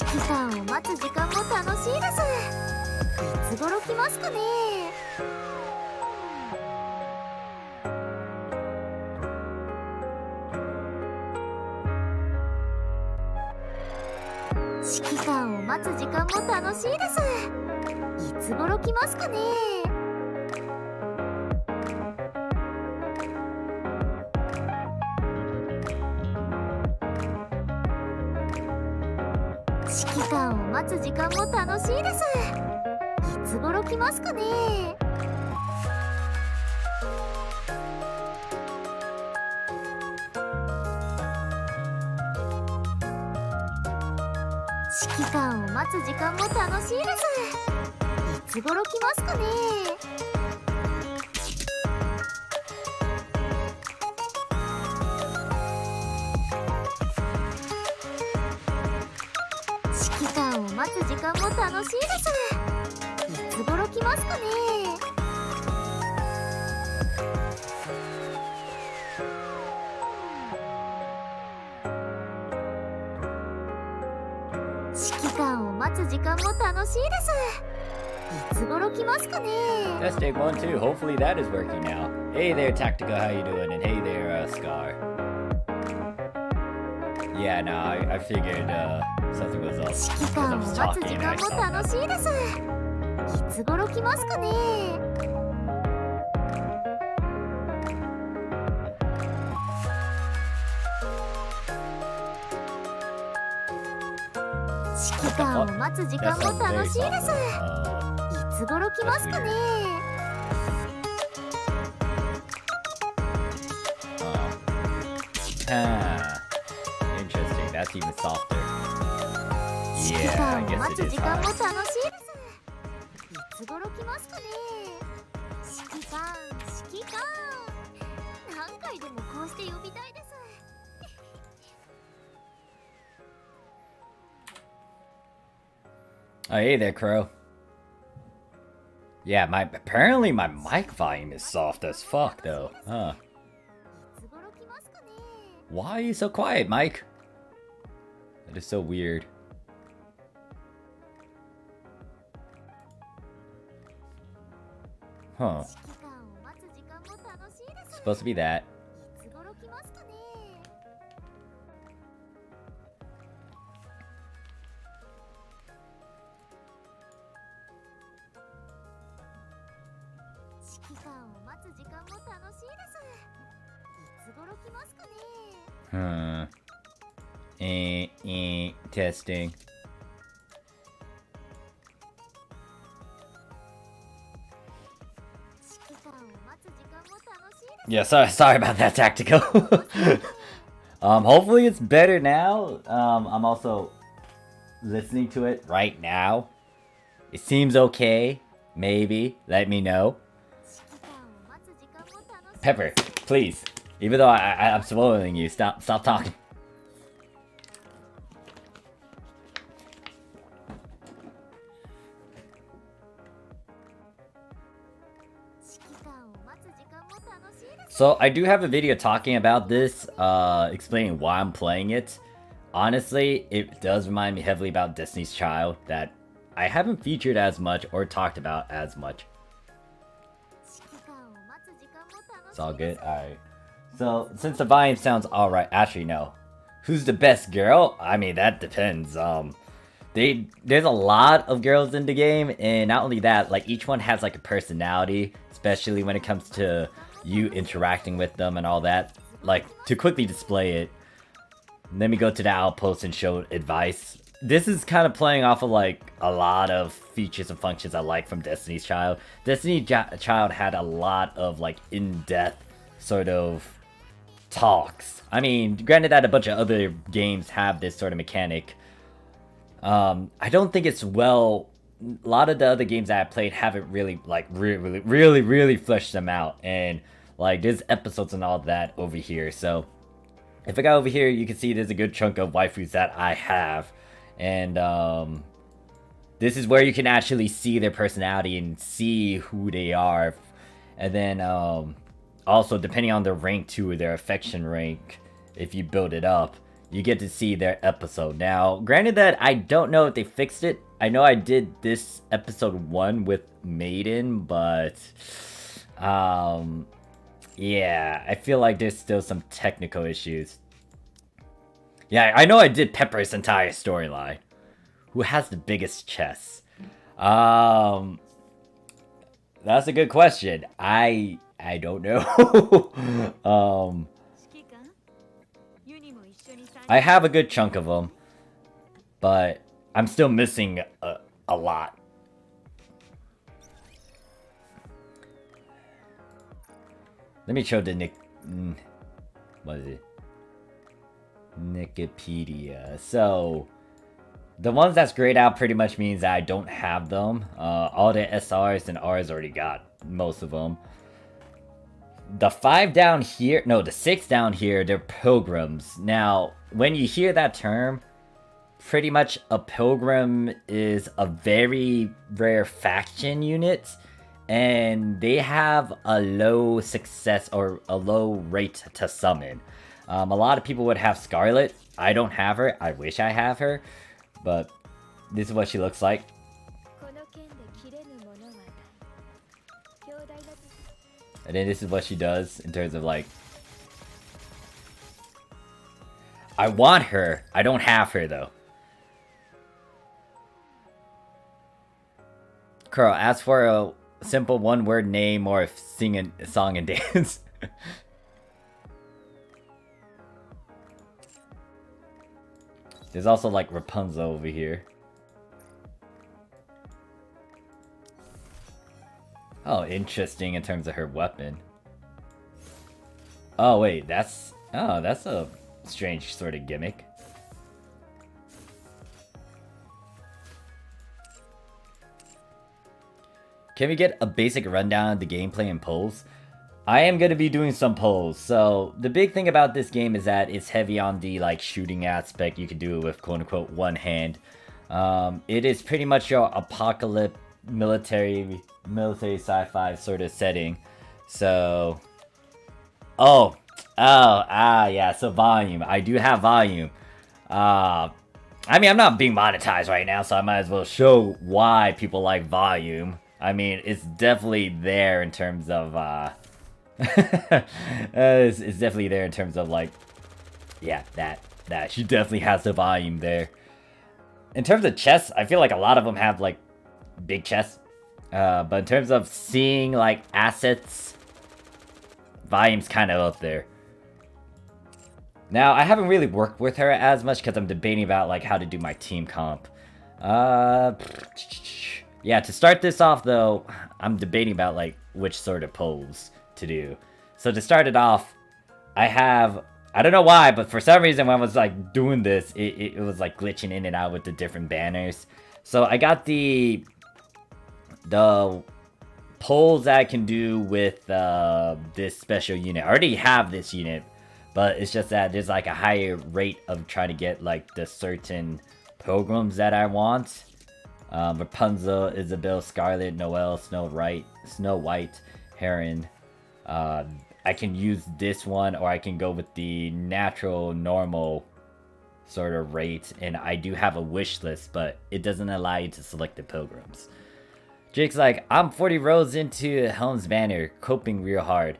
揮官を待つ時間も楽しいです。いつ頃来ますかね。指揮官を待つ時間も楽しいです。いつ頃来ますかね。指揮官を待つ時間も楽しいです。いつ頃来ますかね。指揮官を待つ時間も楽しいです。いつ頃来ますかね。指揮官を待つ時間も楽しいです。いつ頃来ますかね。指揮官を待つ時間も楽しいです。いつ頃来ますかね。 Let's take 1, 2. Hopefully that is working now. Hey there, Tactical, how you doing? And hey there, Scar. Yeah, no, I figured something was up. 指揮官を待つ時間も楽しいです。いつ頃来ますかね。指揮官を待つ時間も楽しいです。いつ頃来ますかね。Interesting, that's even softer. 指揮 Yeah, 官 I を guess 待 it つ is 時間 hard. も楽しいです。いつ頃来ますかね。指揮官、指揮官、何回でもこうして呼びたいです。Oh, hey there, Crow. Yeah, apparently my mic volume is soft as fuck, though. Huh. いつ頃来ますかね。 Why are you so quiet, Mike? That is so weird. Huh. 指揮官を待つ時間も楽しいです。 Supposed to be that. いつ頃来ますかね。指揮官を待つ時間も楽しいです。いつ頃来ますかね。Testing. 指揮官を待つ時間も楽しいです。 Yeah, sorry about that, Tactical. Hopefully it's better now. I'm also listening to it right now. It seems okay. Maybe. Let me know. 指揮官を待つ時間も楽しいです。 Pepper, please. Even though I'm spoiling you, stop talking. 指揮官を待つ時間も楽しいです。 So I do have a video talking about this, explaining why I'm playing it. Honestly, it does remind me heavily about Destiny's Child that I haven't featured as much or talked about as much. 指揮官を待つ時間も楽しいです。 It's all good? Alright. So, since the volume sounds alright, actually no. Who's the best girl? I mean, that depends. There's a lot of girls in the game, and not only that, like each one has like a personality, especially when it comes to you interacting with them and all that. Like, to quickly display it, let me go to the outpost and show advice. This is kind of playing off of like a lot of features and functions I like from Destiny's Child. Destiny's Child had a lot of like in-depth sort of talks. I mean, granted that a bunch of other games have this sort of mechanic. I don't think it's well. A lot of the other games that I played haven't really like really fleshed them out, and like there's episodes and all that over here. So if I go over here, you can see there's a good chunk of waifus that I have, and this is where you can actually see their personality and see who they are, and then also depending on their rank too, their affection rank, if you build it up, you get to see their episode. Now, granted that I don't know if they fixed it. I know I did this episode 1 with Maiden, but yeah, I feel like there's still some technical issues. Yeah, I know I did Pepper's entire storyline. Who has the biggest chest? That's a good question. I don't know. I have a good chunk of them, but I'm still missing a lot. Let me show the what is it? Wikipedia. So the ones that's grayed out pretty much means that I don't have them. All the SRs and Rs already got most of them. The 5 down here, no, the 6 down here, they're pilgrims. Now, when you hear that term, pretty much a pilgrim is a very rare faction unit, and they have a low success or a low rate to summon. A lot of people would have Scarlet. I don't have her. I wish I have her, but this is what she looks like. And then this is what she does in terms of like... I want her. I don't have her though. Carl, ask for a simple one-word name or sing a song and dance. There's also like Rapunzel over here. Oh, interesting in terms of her weapon. Oh wait, that's a strange sort of gimmick. Can we get a basic rundown of the gameplay and polls? I am going to be doing some polls. So the big thing about this game is that it's heavy on the like shooting aspect. You can do it with quote unquote one hand. It is pretty much your apocalypse military sci-fi sort of setting. So yeah, so volume. I do have volume. I mean, I'm not being monetized right now, so I might as well show why people like volume. I mean, it's definitely there in terms of it's definitely there in terms of like, yeah, that she definitely has the volume there. In terms of chests, I feel like a lot of them have like big chests, but in terms of seeing like assets, volume's kind of up there. Now, I haven't really worked with her as much because I'm debating about like how to do my team comp. Yeah, to start this off though, I'm debating about like which sort of pose to do. So to start it off, I don't know why, but for some reason when I was like doing this, it was like glitching in and out with the different banners. So I got the pulls that I can do with this special unit. I already have this unit, but it's just that there's like a higher rate of trying to get like the certain pilgrims that I want. Rapunzel, Isabel, Scarlet, Noelle, Snow White, Heron. I can use this one, or I can go with the natural, normal sort of rate. And I do have a wish list, but it doesn't allow you to select the pilgrims. Jake's like, I'm 40 rows into Helm's banner, coping real hard.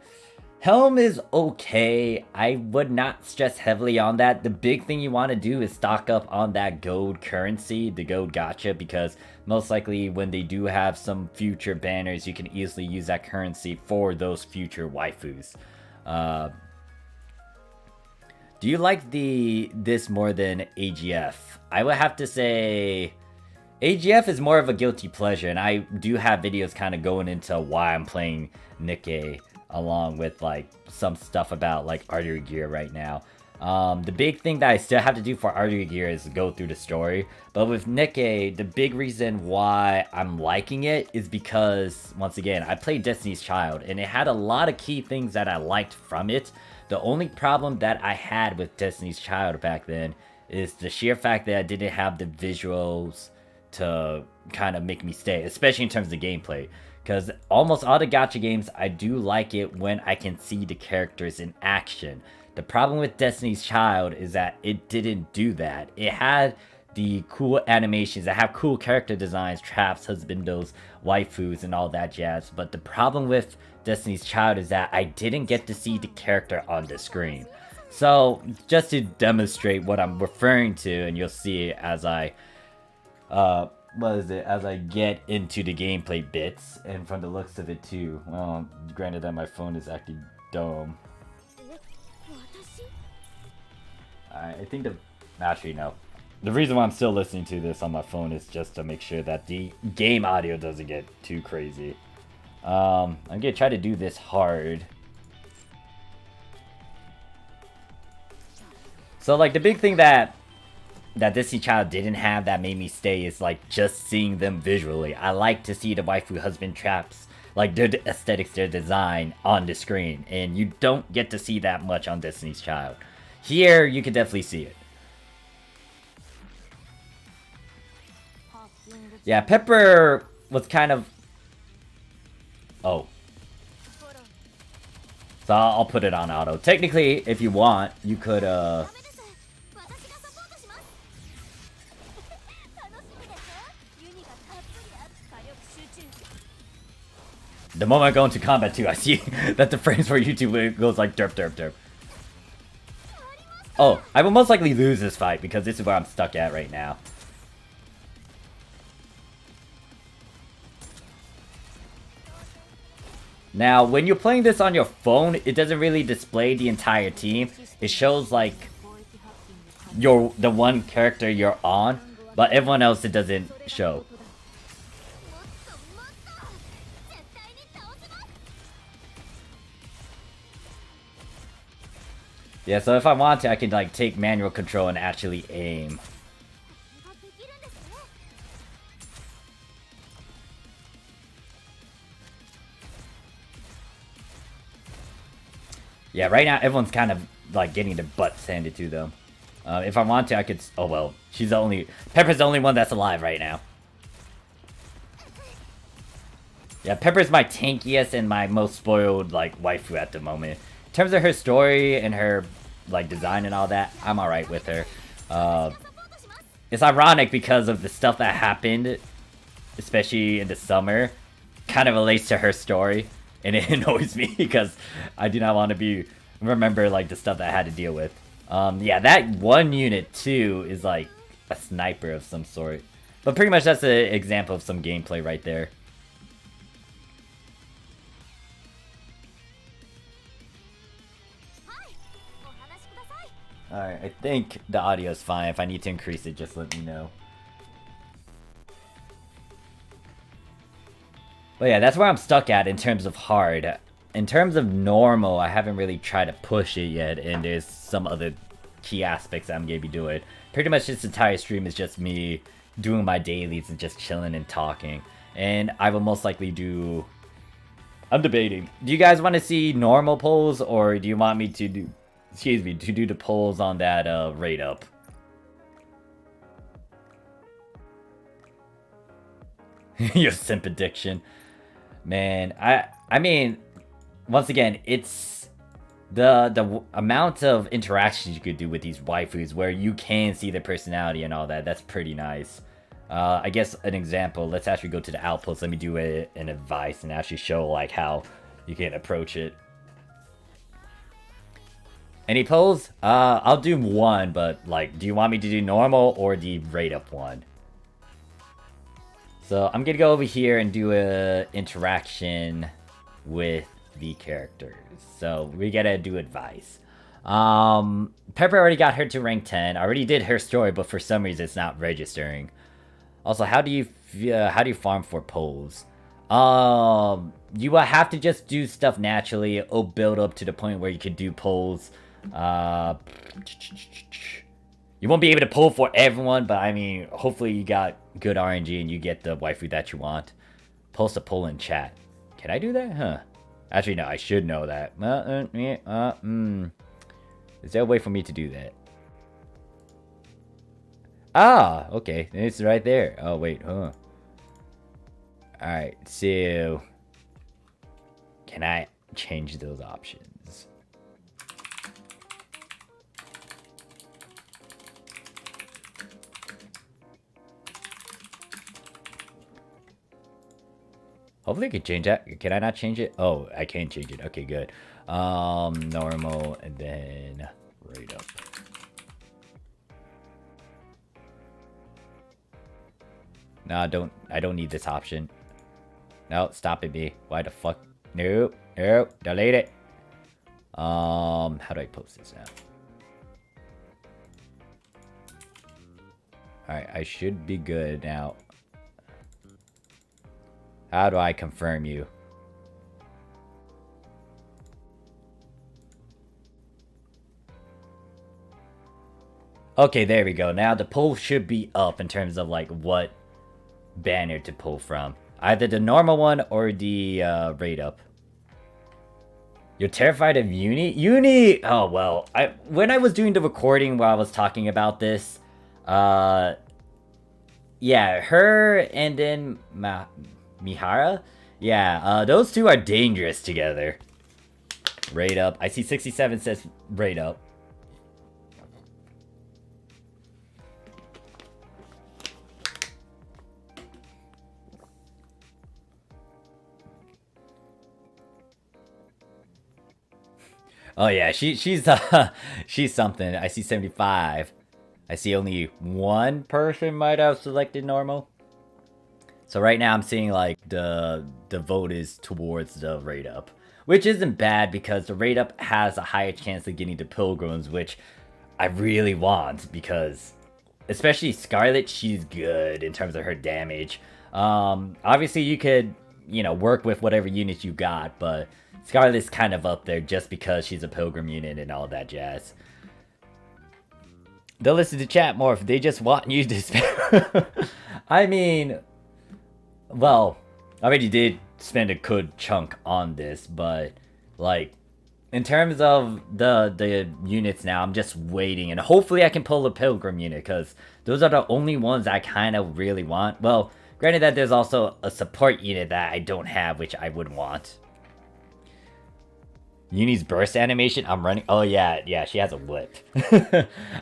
Helm is okay. I would not stress heavily on that. The big thing you want to do is stock up on that gold currency, the gold gacha, because most likely when they do have some future banners, you can easily use that currency for those future waifus. Do you like this more than AGF? I would have to say AGF is more of a guilty pleasure, and I do have videos kind of going into why I'm playing Nikke, along with like some stuff about like artery gear right now. The big thing that I still have to do for artery gear is go through the story. But with Nikke, the big reason why I'm liking it is because, once again, I played Destiny's Child, and it had a lot of key things that I liked from it. The only problem that I had with Destiny's Child back then is the sheer fact that I didn't have the visuals to kind of make me stay, especially in terms of gameplay. Because almost all the gacha games, I do like it when I can see the characters in action. The problem with Destiny's Child is that it didn't do that. It had the cool animations, that have cool character designs, traps, husbandos, waifus, and all that jazz. But the problem with Destiny's Child is that I didn't get to see the character on the screen. So, just to demonstrate what I'm referring to, and you'll see as I, as I get into the gameplay bits, and from the looks of it too. Well, granted that my phone is acting dumb. I think actually no. The reason why I'm still listening to this on my phone is just to make sure that the game audio doesn't get too crazy. I'm gonna try to do this hard. So like the big thing that Destiny Child didn't have that made me stay is like just seeing them visually. I like to see the waifu husband traps, like their aesthetics, their design on the screen, and you don't get to see that much on Destiny's Child. Here you can definitely see it. Yeah, Pepper was kind of... Oh. So I'll put it on auto. Technically, if you want, you could, The moment I go into combat too, I see that the frames for YouTube goes like derp derp derp. Oh, I will most likely lose this fight because this is where I'm stuck at right now. Now, when you're playing this on your phone, it doesn't really display the entire team. It shows like the one character you're on, but everyone else it doesn't show. Yeah, so if I want to, I can like take manual control and actually aim. Yeah, right now everyone's kind of like getting their butts handed to them. If I want to, I could... Oh well, Pepper's the only one that's alive right now. Yeah, Pepper's my tankiest and my most spoiled like waifu at the moment. In terms of her story and her like design and all that, I'm alright with her. It's ironic because of the stuff that happened, especially in the summer, kind of relates to her story, and it annoys me because I do not want to remember like the stuff that I had to deal with. Yeah, that one unit too is like a sniper of some sort, but pretty much that's an example of some gameplay right there. Alright, I think the audio is fine. If I need to increase it, just let me know. But yeah, that's where I'm stuck at in terms of hard. In terms of normal, I haven't really tried to push it yet, and there's some other key aspects I'm going to be doing. Pretty much this entire stream is just me doing my dailies and just chilling and talking. And I will most likely do... I'm debating. Do you guys want to see normal polls, or do you want me to do... Excuse me, to do the polls on that rate up? Your simp addiction. Man, I mean, once again, it's the amount of interactions you could do with these waifus where you can see their personality and all that. That's pretty nice. I guess an example, let's actually go to the outpost. Let me do an advice and actually show like how you can approach it. Any polls? I'll do one, but like, do you want me to do normal or the rate up one? So I'm gonna go over here and do a interaction with the characters. So we gotta do advice. Pepper already got her to rank 10. I already did her story, but for some reason it's not registering. Also, how do you farm for polls? You will have to just do stuff naturally. It'll build up to the point where you could do polls. You won't be able to pull for everyone, but I mean, hopefully you got good RNG and you get the waifu that you want. Post a poll in chat. Can I do that? Huh. Actually, no, I should know that. Is there a way for me to do that? Ah, okay. It's right there. Oh, wait, huh. Alright, so... Can I change those options? Hopefully I can change that. Can I not change it? Oh, I can change it. Okay, good. Normal and then rate up. No, I don't need this option. No, stop it, B. Why the fuck? Nope, nope, delete it. How do I post this now? Alright, I should be good now. How do I confirm you? Okay, there we go. Now the poll should be up in terms of like what banner to pull from. Either the normal one or the rate up. You're terrified of Uni? Uni! Oh, well. When I was doing the recording while I was talking about this, yeah, her and then Mihara? Yeah, those two are dangerous together. Rate up. I see 67 says rate up. Oh yeah, she's she's something. I see 75. I see only one person might have selected normal. So right now I'm seeing like the vote is towards the rate up, which isn't bad because the rate up has a higher chance of getting the pilgrims, which I really want because especially Scarlet, she's good in terms of her damage. Obviously you could, you know, work with whatever units you got, but Scarlet's kind of up there just because she's a pilgrim unit and all that jazz. They'll listen to chat more if they just want you to spend. I mean, well, I already did spend a good chunk on this, but like in terms of the units now, I'm just waiting and hopefully I can pull a pilgrim unit because those are the only ones I kind of really want. Well, granted that there's also a support unit that I don't have, which I would want. Uni's burst animation, I'm running. Oh yeah, she has a whip.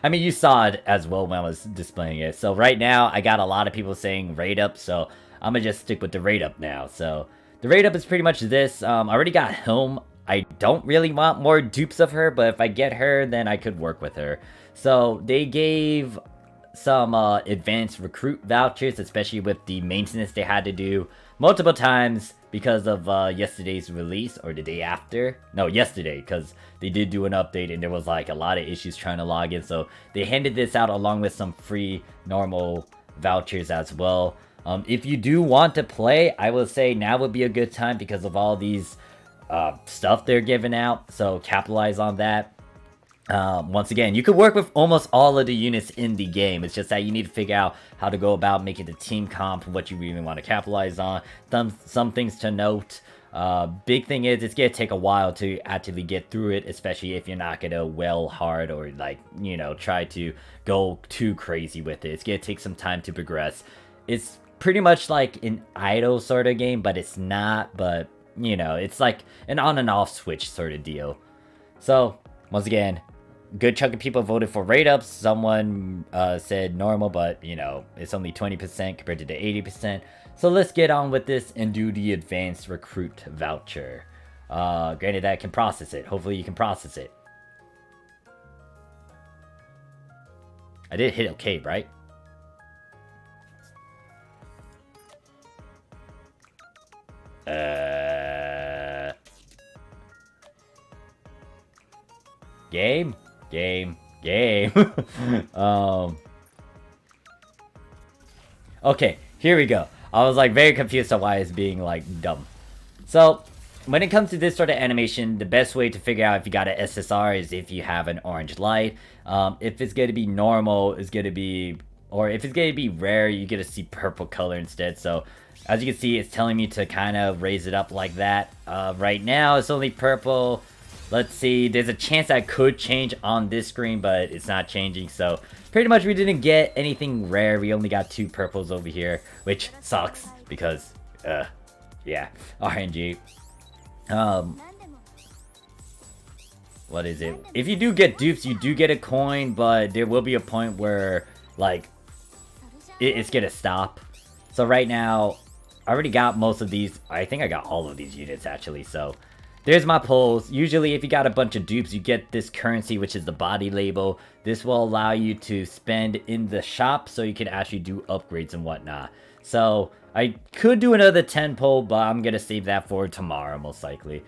I mean, you saw it as well when I was displaying it. So right now, I got a lot of people saying rate up, so I'm gonna just stick with the rate up now. So the rate up is pretty much this. I already got Helm. I don't really want more dupes of her, but if I get her, then I could work with her. So they gave some advanced recruit vouchers, especially with the maintenance they had to do multiple times because of yesterday's release, or the day after. No, yesterday, because they did do an update and there was like a lot of issues trying to log in. So they handed this out along with some free normal vouchers as well. If you do want to play, I will say now would be a good time because of all these stuff they're giving out. So capitalize on that. Once again, you could work with almost all of the units in the game. It's just that you need to figure out how to go about making the team comp, what you even want to capitalize on. Some things to note. Big thing is it's gonna take a while to actively get through it, especially if you're not gonna well hard or like, you know, try to go too crazy with it. It's gonna take some time to progress. It's pretty much like an idle sort of game, but it's not. But you know, it's like an on and off switch sort of deal. So once again, good chunk of people voted for rate ups. Someone said normal, but you know, it's only 20% compared to the 80%. So let's get on with this and do the advanced recruit voucher. Granted that I can process it. Hopefully you can process it. I did hit okay, right? Game. Okay, here we go. I was like very confused on why it's being like dumb. So when it comes to this sort of animation, the best way to figure out if you got an SSR is if you have an orange light. If it's gonna be normal, it's gonna be, or if it's gonna be rare, you get to see purple color instead. So as you can see, it's telling me to kind of raise it up like that. Right now it's only purple. Let's see, there's a chance I could change on this screen, but it's not changing. So pretty much we didn't get anything rare. We only got 2 purples over here, which sucks because, yeah, RNG. What is it? If you do get dupes, you do get a coin, but there will be a point where, like, it's gonna stop. So right now, I already got most of these. I think I got all of these units actually, so there's my pulls. Usually if you got a bunch of dupes, you get this currency, which is the body label. This will allow you to spend in the shop so you can actually do upgrades and whatnot. So I could do another 10 pull, but I'm gonna save that for tomorrow most likely.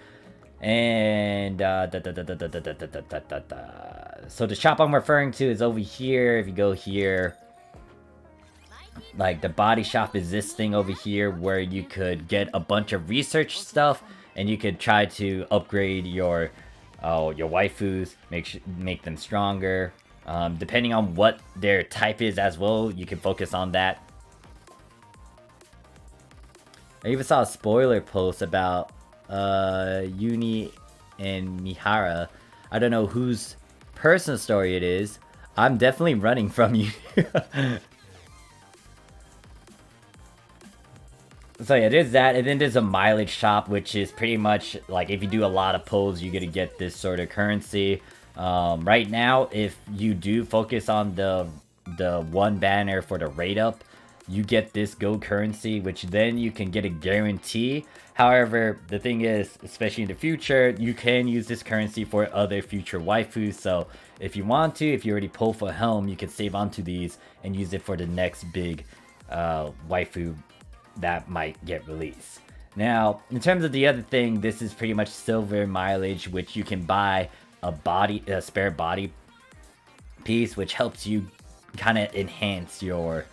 And so the shop I'm referring to is over here. If you go here, like the body shop is this thing over here where you could get a bunch of research stuff and you could try to upgrade your waifus, make them stronger. Depending on what their type is as well, you can focus on that. I even saw a spoiler post about Uni and Mihara. I don't know whose personal story it is. I'm definitely running from you. So yeah, there's that, and then there's a mileage shop, which is pretty much like if you do a lot of pulls, you're gonna get this sort of currency. Right now, if you do focus on the one banner for the rate up, you get this gold currency, which then you can get a guarantee. However, the thing is, especially in the future, you can use this currency for other future waifus. So if you want to, if you already pull for Helm, you can save onto these and use it for the next big waifu that might get released. Now, in terms of the other thing, this is pretty much silver mileage, which you can buy a spare body piece, which helps you kind of enhance your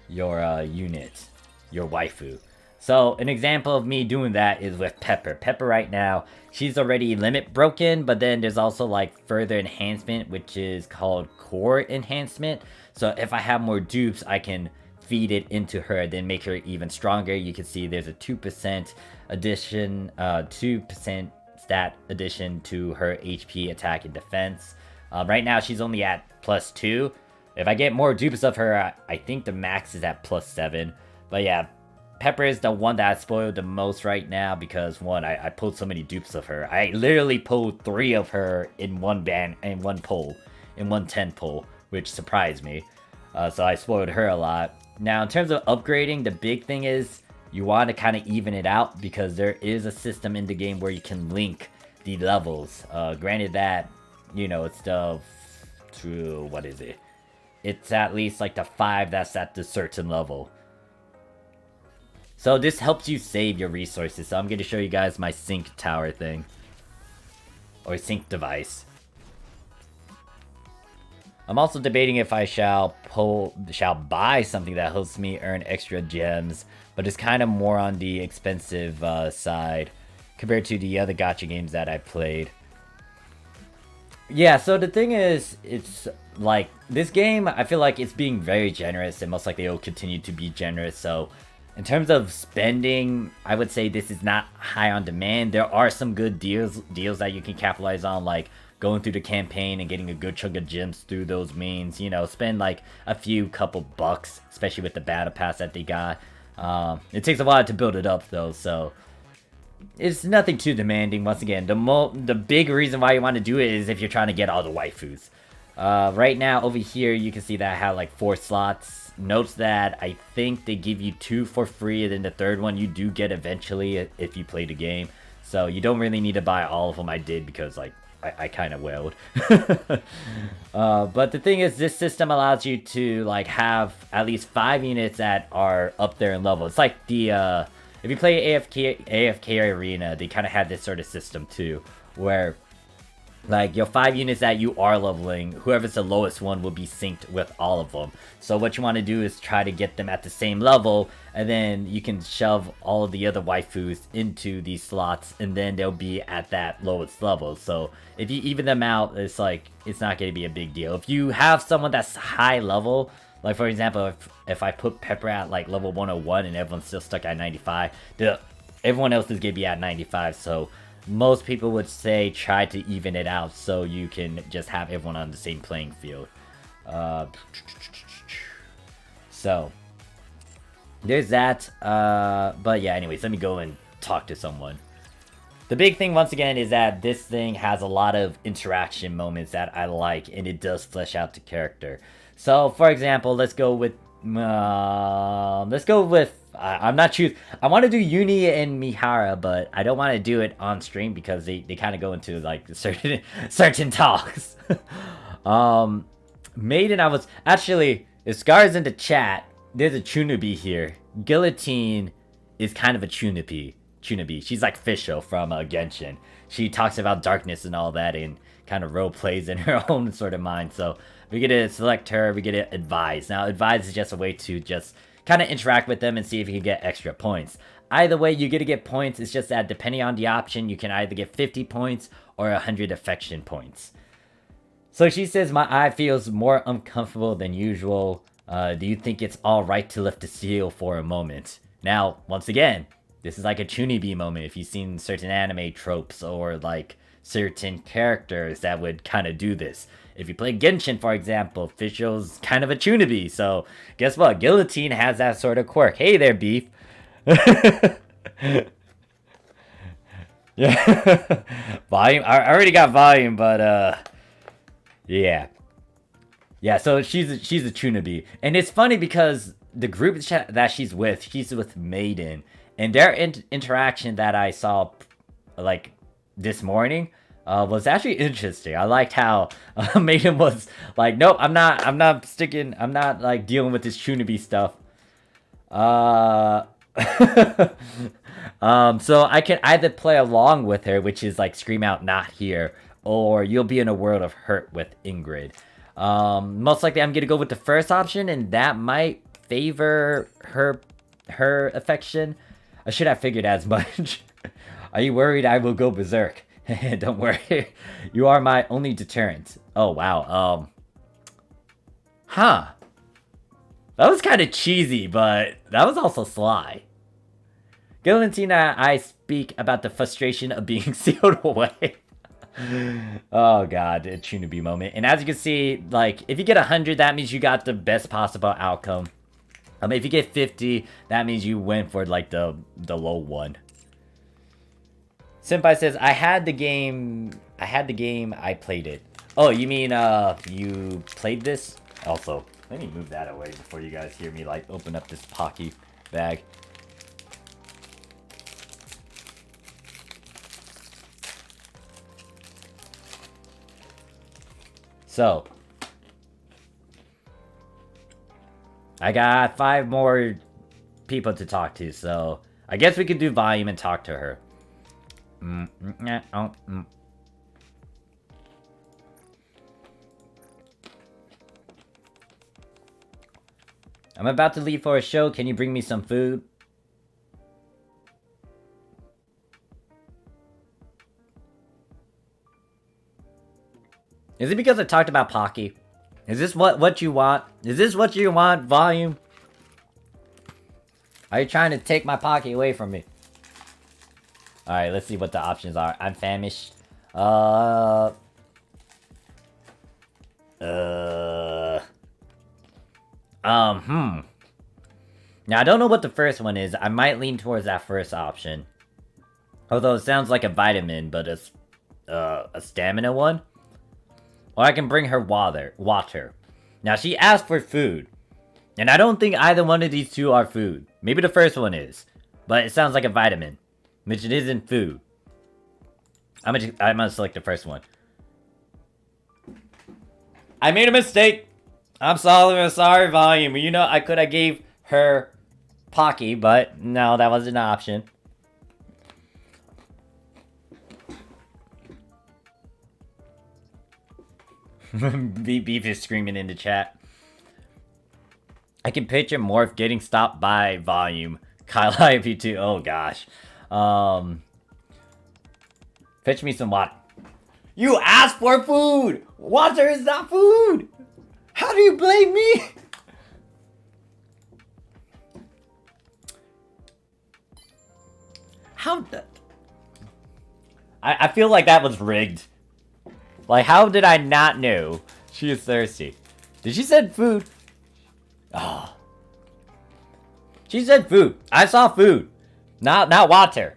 unit, your waifu. So an example of me doing that is with Pepper. Pepper right now, she's already limit broken, but then there's also like further enhancement, which is called core enhancement. So if I have more dupes, I can feed it into her, then make her even stronger. You can see there's a 2% addition, 2% stat addition to her HP, attack, and defense. Right now she's only at +2. If I get more dupes of her, I think the max is at +7. But yeah, Pepper is the one that I spoiled the most right now because one, I pulled so many dupes of her. I literally pulled 3 of her in one pull, in one 10 pull, which surprised me. So I spoiled her a lot. Now, in terms of upgrading, the big thing is you want to kind of even it out because there is a system in the game where you can link the levels. Granted that, you know, it's what is it? It's at least like the 5 that's at the certain level. So this helps you save your resources. So I'm going to show you guys my sync tower thing. Or sync device. I'm also debating if I shall buy something that helps me earn extra gems, but it's kind of more on the expensive side compared to the other gacha games that I've played. Yeah, so the thing is, it's like, this game, I feel like it's being very generous, and most likely it will continue to be generous, so in terms of spending, I would say this is not high on demand. There are some good deals that you can capitalize on, like going through the campaign and getting a good chunk of gems through those means. You know, spend like a few couple bucks, especially with the battle pass that they got. It takes a while to build it up though, so it's nothing too demanding. Once again, the big reason why you want to do it is if you're trying to get all the waifus. Right now over here you can see that I have like 4 slots. Notes that I think they give you 2 for free, and then the third one you do get eventually if you play the game. So you don't really need to buy all of them. I did because like I kind of wailed. But the thing is, this system allows you to like have at least 5 units that are up there in level. It's like the if you play AFK Arena, they kind of had this sort of system too, where like your 5 units that you are leveling, whoever's the lowest one will be synced with all of them. So what you want to do is try to get them at the same level, and then you can shove all of the other waifus into these slots, and then they'll be at that lowest level. So if you even them out, it's like, it's not going to be a big deal. If you have someone that's high level, like for example, if I put Pepper at like level 101 and everyone's still stuck at 95, everyone else is going to be at 95, so most people would say try to even it out so you can just have everyone on the same playing field. So there's that. But yeah, anyways, let me go and talk to someone. The big thing once again is that this thing has a lot of interaction moments that I like, and it does flesh out the character. So for example, let's go with I'm not choose. I want to do Uni and Mihara, but I don't want to do it on stream because they kind of go into like certain talks. Maiden, I was actually. If Scar's in the chat, there's a Chunubi here. Guillotine is kind of a Chunubi. She's like Fisho from Genshin. She talks about darkness and all that and kind of role plays in her own sort of mind. So we get to select her, we get to advise. Now advise is just a way to just kind of interact with them and see if you can get extra points. Either way, you get to get points. It's just that depending on the option, you can either get 50 points or 100 affection points. So she says, my eye feels more uncomfortable than usual. Do you think it's alright to lift the seal for a moment? Now, once again, this is like a Chunibi moment if you've seen certain anime tropes or like certain characters that would kind of do this. If you play Genshin, for example, Fisho's kind of a Chunibi, so guess what? Guillotine has that sort of quirk. Hey there, Beef. Yeah. Volume. I already got volume, but yeah. Yeah, so she's a Chunubi. And it's funny because the group that she's with Maiden. And their interaction that I saw, like, this morning, was actually interesting. I liked how Maiden was like, nope, I'm not, like, dealing with this Chunubi stuff. So I can either play along with her, which is, like, scream out, not here, or you'll be in a world of hurt with Ingrid. Most likely I'm gonna go with the first option, and that might favor her affection. I should have figured as much. Are you worried I will go berserk? Don't worry. You are my only deterrent. Oh, wow. Huh. That was kind of cheesy, but that was also sly. Valentina, I speak about the frustration of being sealed away. Oh god, a Chunubi moment. And as you can see, like, if you get 100, that means you got the best possible outcome. If you get 50, that means you went for, like, the low one. Senpai says, I had the game, I played it. Oh, you mean, you played this? Also, let me move that away before you guys hear me, like, open up this Pocky bag. So, I got 5 more people to talk to, so I guess we could do volume and talk to her. I'm about to leave for a show. Can you bring me some food? Is it because I talked about Pocky? Is this what you want? Is this what you want, volume? Are you trying to take my Pocky away from me? Alright, let's see what the options are. I'm famished. Now, I don't know what the first one is. I might lean towards that first option. Although it sounds like a vitamin, but it's a stamina one. Or I can bring her water. Now, she asked for food. And I don't think either one of these two are food. Maybe the first one is. But it sounds like a vitamin. Which it isn't food. I'm gonna select the first one. I made a mistake. I'm sorry, volume. You know, I could have gave her Pocky, but no, that wasn't an option. Beef is screaming in the chat. I can picture Morph getting stopped by volume. Kyle IP2. Oh gosh. Fetch me some water. You asked for food! Water is not food! How do you blame me? How the... I feel like that was rigged. Like, how did I not know she is thirsty? Did she said food? Oh. She said food. I saw food. Not water.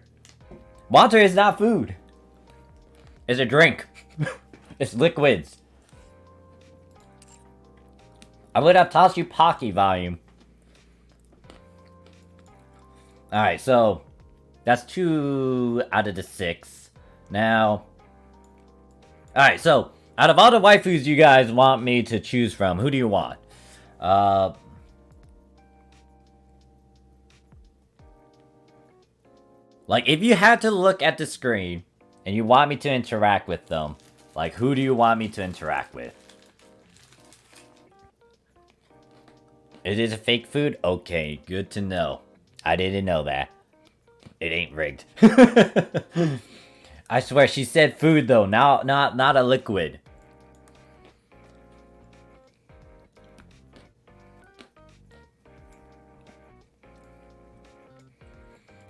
Water is not food. It's a drink. It's liquids. I would have tossed you Pocky, volume. Alright, so that's 2 out of the 6. Now, alright, so out of all the waifus you guys want me to choose from, who do you want? Like, if you had to look at the screen and you want me to interact with them, like, who do you want me to interact with? It is a fake food? Okay, good to know. I didn't know that. It ain't rigged. I swear, she said food though, not a liquid.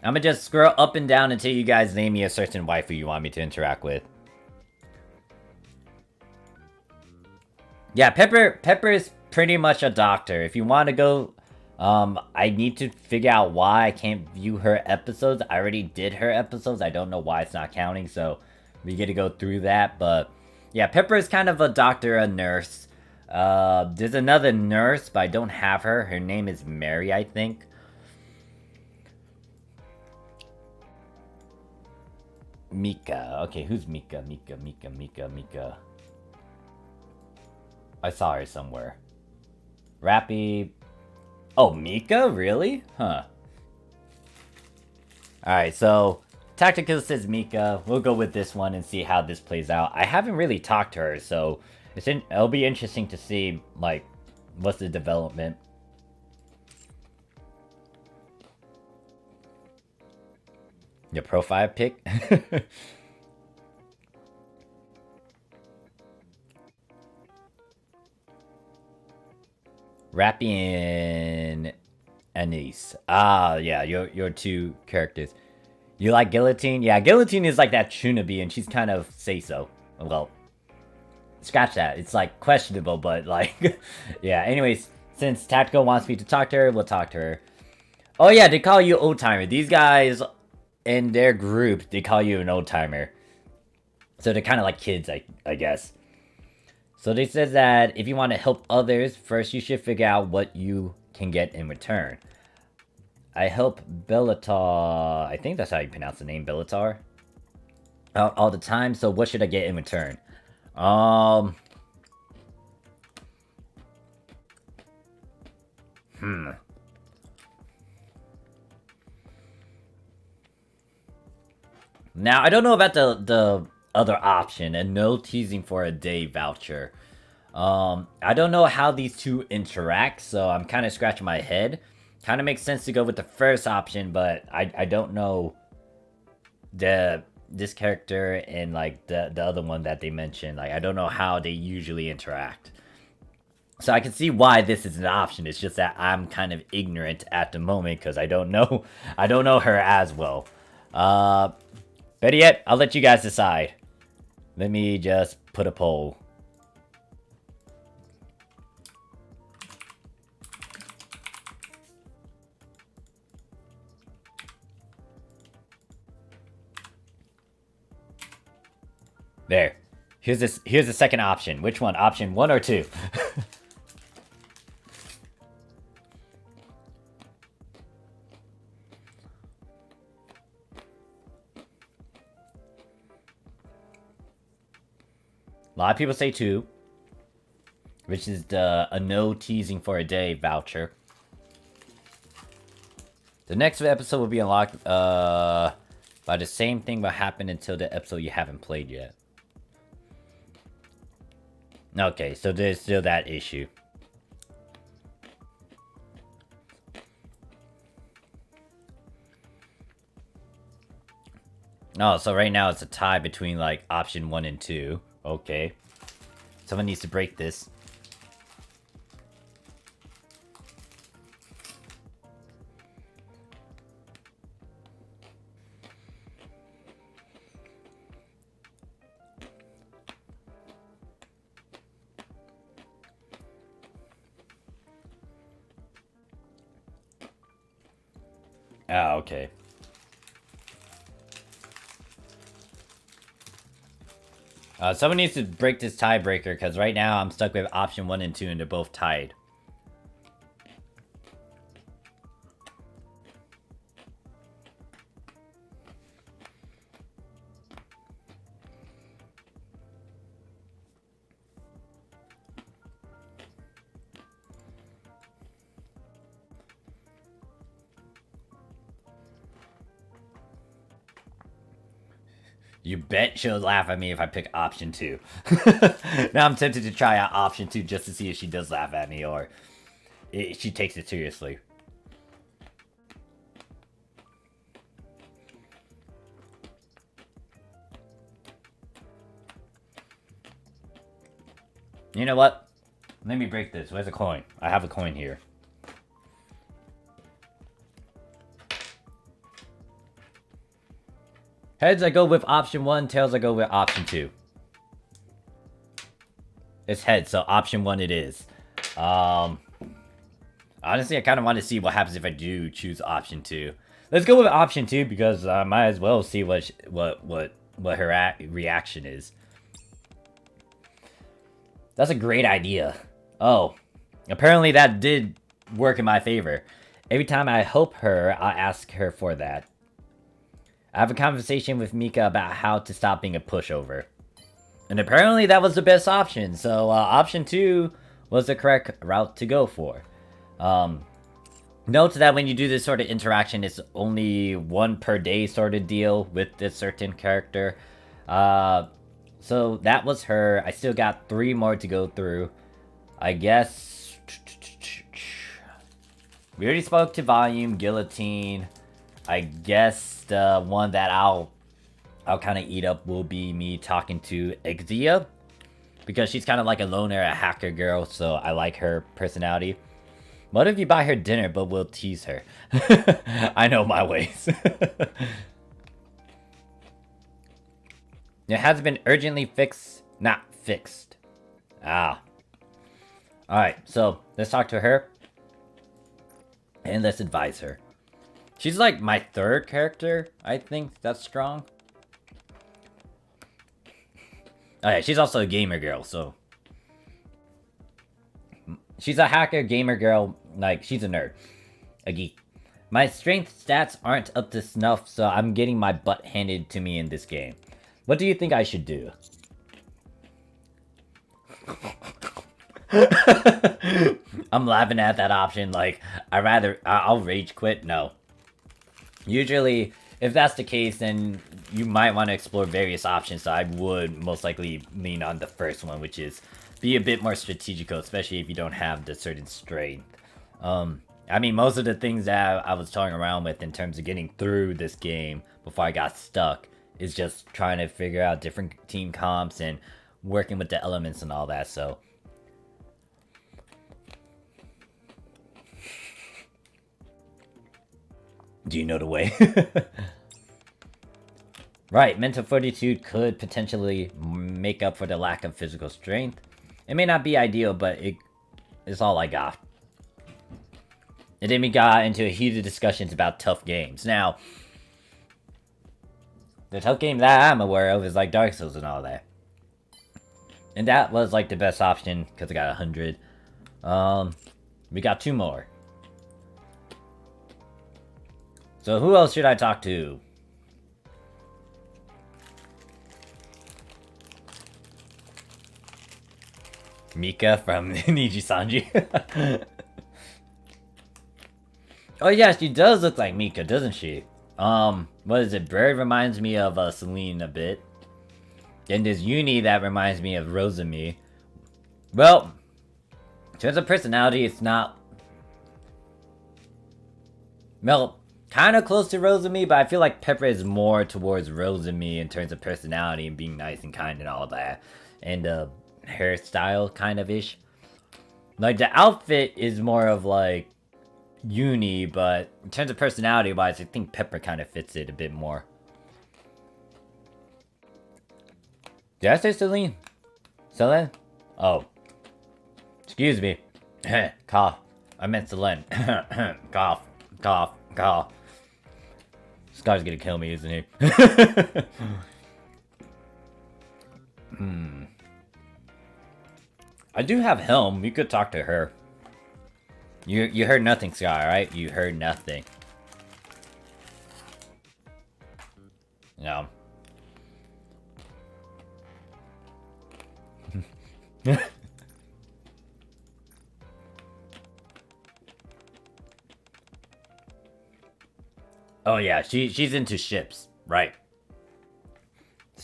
I'm gonna just scroll up and down until you guys name me a certain waifu you want me to interact with. Yeah, Pepper is pretty much a doctor. If you want to go, I need to figure out why I can't view her episodes. I already did her episodes. I don't know why it's not counting, so we get to go through that. But yeah, Pepper is kind of a doctor, a nurse. There's another nurse, but I don't have her. Her name is Mary, I think. Mika. Okay, who's Mika? Mika. I saw her somewhere. Rappy. Oh, Mika? Really? Huh. Alright, so Tactical says Mika. We'll go with this one and see how this plays out. I haven't really talked to her, so it'll be interesting to see, like, what's the development. Your profile pic? Rappy and Anise. Ah, yeah, your 2 characters. You like Guillotine? Yeah, Guillotine is like that Chunabi, and she's kind of say-so. Well, scratch that. It's like questionable, but like, yeah. Anyways, since Tactical wants me to talk to her, we'll talk to her. Oh yeah, they call you old timer. These guys in their group, they call you an old timer. So they're kind of like kids, I guess. So they said that if you want to help others, first you should figure out what you can get in return. I help Bellatar, I think that's how you pronounce the name, Bellatar, out all the time, so what should I get in return? Now, I don't know about the other option, a no teasing for a day voucher. I don't know how these two interact, so I'm kind of scratching my head. Kind of makes sense to go with the first option, but I don't know this character and like the other one that they mentioned. Like, I don't know how they usually interact. So I can see why this is an option. It's just that I'm kind of ignorant at the moment because I don't know her as well. Better yet, I'll let you guys decide. Let me just put a poll. There. Here's the second option. Which one? Option 1 or 2? A lot of people say 2, which is a no teasing for a day voucher. The next episode will be unlocked by the same thing will happen until the episode you haven't played yet. Okay, so there's still that issue. Oh, so right now it's a tie between like option 1 and 2. Okay. Someone needs to break this. Ah, okay. Someone needs to break this tiebreaker, because right now I'm stuck with option 1 and 2, and they're both tied. You bet she'll laugh at me if I pick option 2. Now I'm tempted to try out option 2 just to see if she does laugh at me or if she takes it seriously. You know what? Let me break this. Where's a coin? I have a coin here. Heads, I go with option 1. Tails, I go with option 2. It's heads, so option 1 it is. Honestly, I kind of want to see what happens if I do choose option 2. Let's go with option 2 because I might as well see what her reaction is. That's a great idea. Oh, apparently that did work in my favor. Every time I help her, I ask her for that. I have a conversation with Nikke about how to stop being a pushover. And apparently that was the best option, so option 2 was the correct route to go for. Note that when you do this sort of interaction, it's only 1 per day sort of deal with this certain character. So that was her. I still got 3 more to go through. I guess... We already spoke to Volume, Guillotine. I guess the one that I'll kind of eat up will be me talking to Exia. Because she's kind of like a loner, a hacker girl, so I like her personality. What if you buy her dinner, but we'll tease her? I know my ways. It has been urgently fixed, not fixed. Ah. Alright, so let's talk to her. And let's advise her. She's like my 3rd character, I think. That's strong. Oh yeah, she's also a gamer girl, so... She's a hacker, gamer girl, like, she's a nerd. A geek. My strength stats aren't up to snuff, so I'm getting my butt handed to me in this game. What do you think I should do? I'm laughing at that option, like, I'll rage quit? No. Usually, if that's the case, then you might want to explore various options, so I would most likely lean on the first one, which is be a bit more strategical, especially if you don't have the certain strength. I mean, most of the things that I was toying around with in terms of getting through this game before I got stuck is just trying to figure out different team comps and working with the elements and all that, so... Do you know the way? Right, mental fortitude could potentially make up for the lack of physical strength. It may not be ideal, but it's all I got. And then we got into heated discussions about tough games. Now, the tough game that I'm aware of is like Dark Souls and all that. And that was like the best option because I got 100. We got 2 more. So who else should I talk to? Mika from Niji Sanji. Oh yeah, she does look like Mika, doesn't she? What is it? Bird reminds me of Celine a bit. And there's Uni that reminds me of Rosemi. Well, in terms of personality, it's not... Well, kind of close to Rosemi, but I feel like Pepper is more towards Rosemi in terms of personality and being nice and kind and all that. And hairstyle, kind of ish. Like, the outfit is more of like Uni, but in terms of personality wise, I think Pepper kind of fits it a bit more. Did I say Celine? Celine? Oh. Excuse me. Cough. I meant Celine. Cough. Cough. Cough. This guy's gonna kill me, isn't he? I do have Helm. You could talk to her. You heard nothing, Sky, right? You heard nothing. No. Oh yeah, she's into ships, right?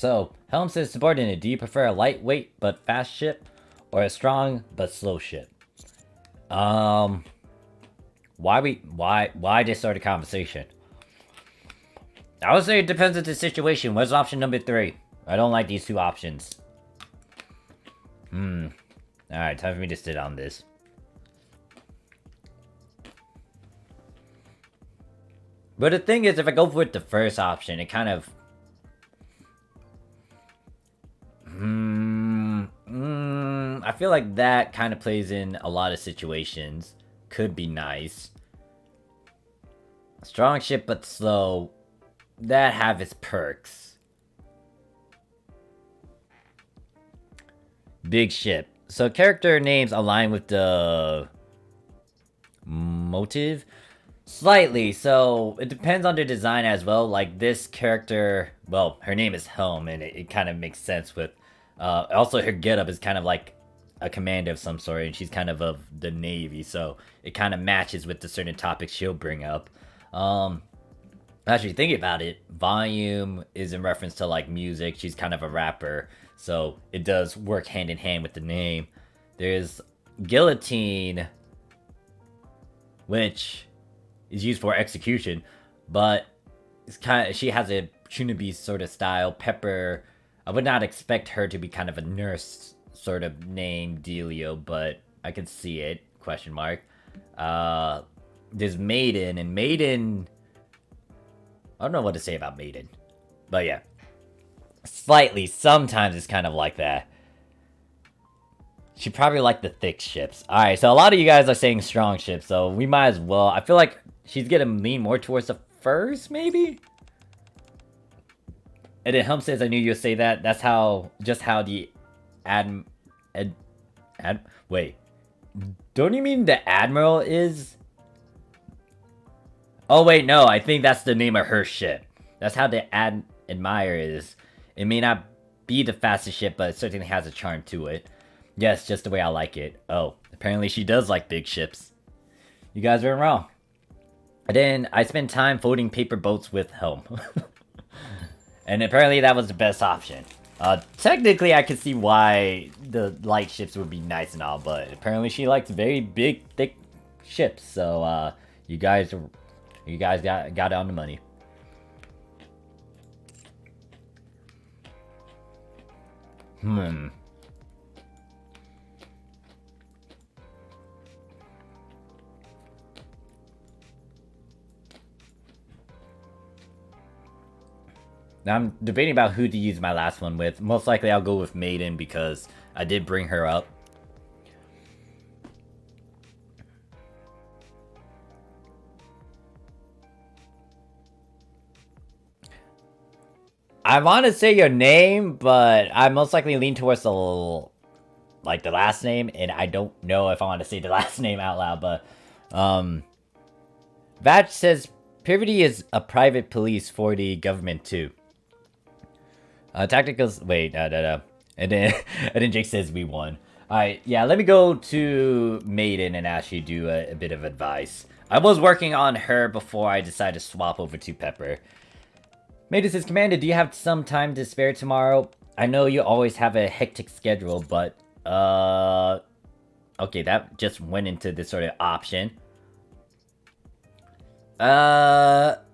So, Helm says subordinate, do you prefer a lightweight but fast ship, or a strong but slow ship? Why just start a conversation? I would say it depends on the situation. What's option number 3? I don't like these 2 options. Alright, time for me to sit on this. But the thing is, if I go with the first option, it kind of... I feel like that kind of plays in a lot of situations. Could be nice. Strong ship but slow. That have its perks. Big ship. So character names align with the motive? Slightly, so it depends on the design as well. Like this character, well, her name is Helm, and it kind of makes sense with... also, her getup is kind of like a commander of some sort, and she's kind of the Navy, so it kind of matches with the certain topics she'll bring up. Actually, thinking about it, volume is in reference to like music. She's kind of a rapper, so it does work hand in hand with the name. There's guillotine, which is used for execution, but it's kind of, she has a Chunabi sort of style. Pepper, I would not expect her to be kind of a nurse sort of name dealio, but I can see it, question mark. There's Maiden, and Maiden, I don't know what to say about Maiden, but yeah. Slightly, sometimes it's kind of like that. She probably like the thick ships. Alright, so a lot of you guys are saying strong ships, so we might as well. I feel like she's gonna lean more towards the first, maybe? And then Helm says, I knew you'd say that. That's how, just how the wait. Don't you mean the Admiral is? Oh wait, no, I think that's the name of her ship. That's how the Admire is. It may not be the fastest ship, but it certainly has a charm to it. Yes, just the way I like it. Oh, apparently she does like big ships. You guys weren't wrong. And then I spent time folding paper boats with Helm. And apparently that was the best option. Technically I could see why the light ships would be nice and all, but apparently she likes very big, thick ships. So you guys got it on the money. Now I'm debating about who to use my last one with. Most likely I'll go with Maiden because I did bring her up. I want to say your name, but I most likely lean towards the last name, and I don't know if I want to say the last name out loud, but Vatch says Privity is a private police for the government too. Tacticals, wait, no. And then Jake says we won. Alright, yeah, let me go to Maiden and actually do a bit of advice. I was working on her before I decided to swap over to Pepper. Maiden says, Commander, do you have some time to spare tomorrow? I know you always have a hectic schedule, but, okay, that just went into this sort of option. I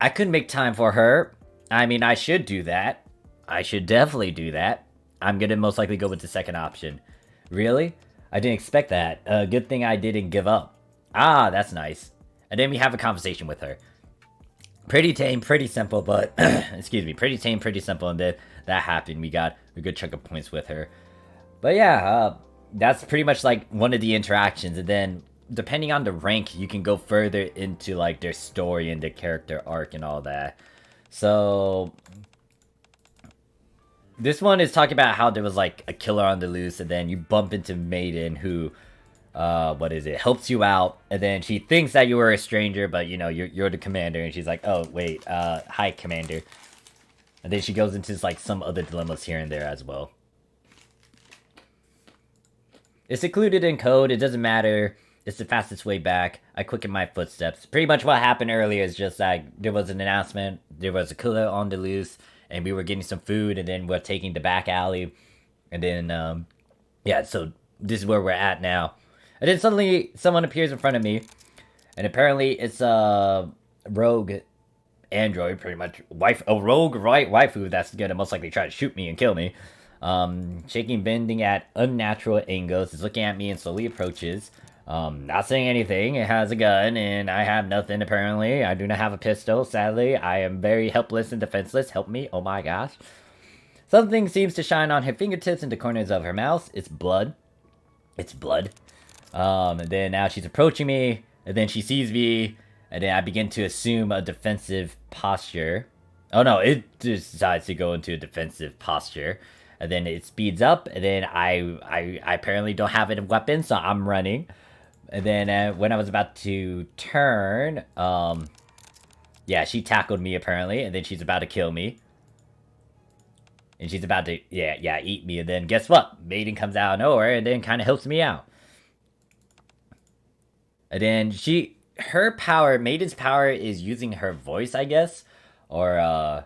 couldn't make time for her. I mean, I should do that. I should definitely do that. I'm gonna most likely go with the second option. Really? I didn't expect that. Good thing I didn't give up. Ah, that's nice. And then we have a conversation with her. Pretty tame, pretty simple, but... excuse me, pretty tame, pretty simple, and then that happened. We got a good chunk of points with her. But yeah, that's pretty much like one of the interactions, and then depending on the rank, you can go further into like their story and their character arc and all that. So this one is talking about how there was like a killer on the loose, and then you bump into Maiden who helps you out, and then she thinks that you were a stranger, but you know you're the commander, and she's like, oh wait, hi commander. And then she goes into like some other dilemmas here and there as well. It's included in code, it doesn't matter. It's the fastest way back. I quicken my footsteps. Pretty much what happened earlier is just like there was an announcement, there was a killer on the loose, and we were getting some food, and then we're taking the back alley, and then yeah, so this is where we're at now. And then suddenly someone appears in front of me, and apparently it's a rogue android, pretty much a rogue waifu that's gonna most likely try to shoot me and kill me. Shaking, bending at unnatural angles, is looking at me and slowly approaches. Not saying anything. It has a gun, and I have nothing, apparently. I do not have a pistol, sadly. I am very helpless and defenseless. Help me. Oh my gosh. Something seems to shine on her fingertips and the corners of her mouth. It's blood. It's blood. And then now she's approaching me, and then she sees me, and then I begin to assume a defensive posture. Oh no, it decides to go into a defensive posture. And then it speeds up, and then I apparently don't have a weapon, so I'm running. And then when I was about to turn, yeah, she tackled me apparently, and then she's about to kill me. And she's about to, yeah, eat me. And then guess what? Maiden comes out of nowhere, and then kind of helps me out. And then her power, Maiden's power is using her voice, I guess. Or,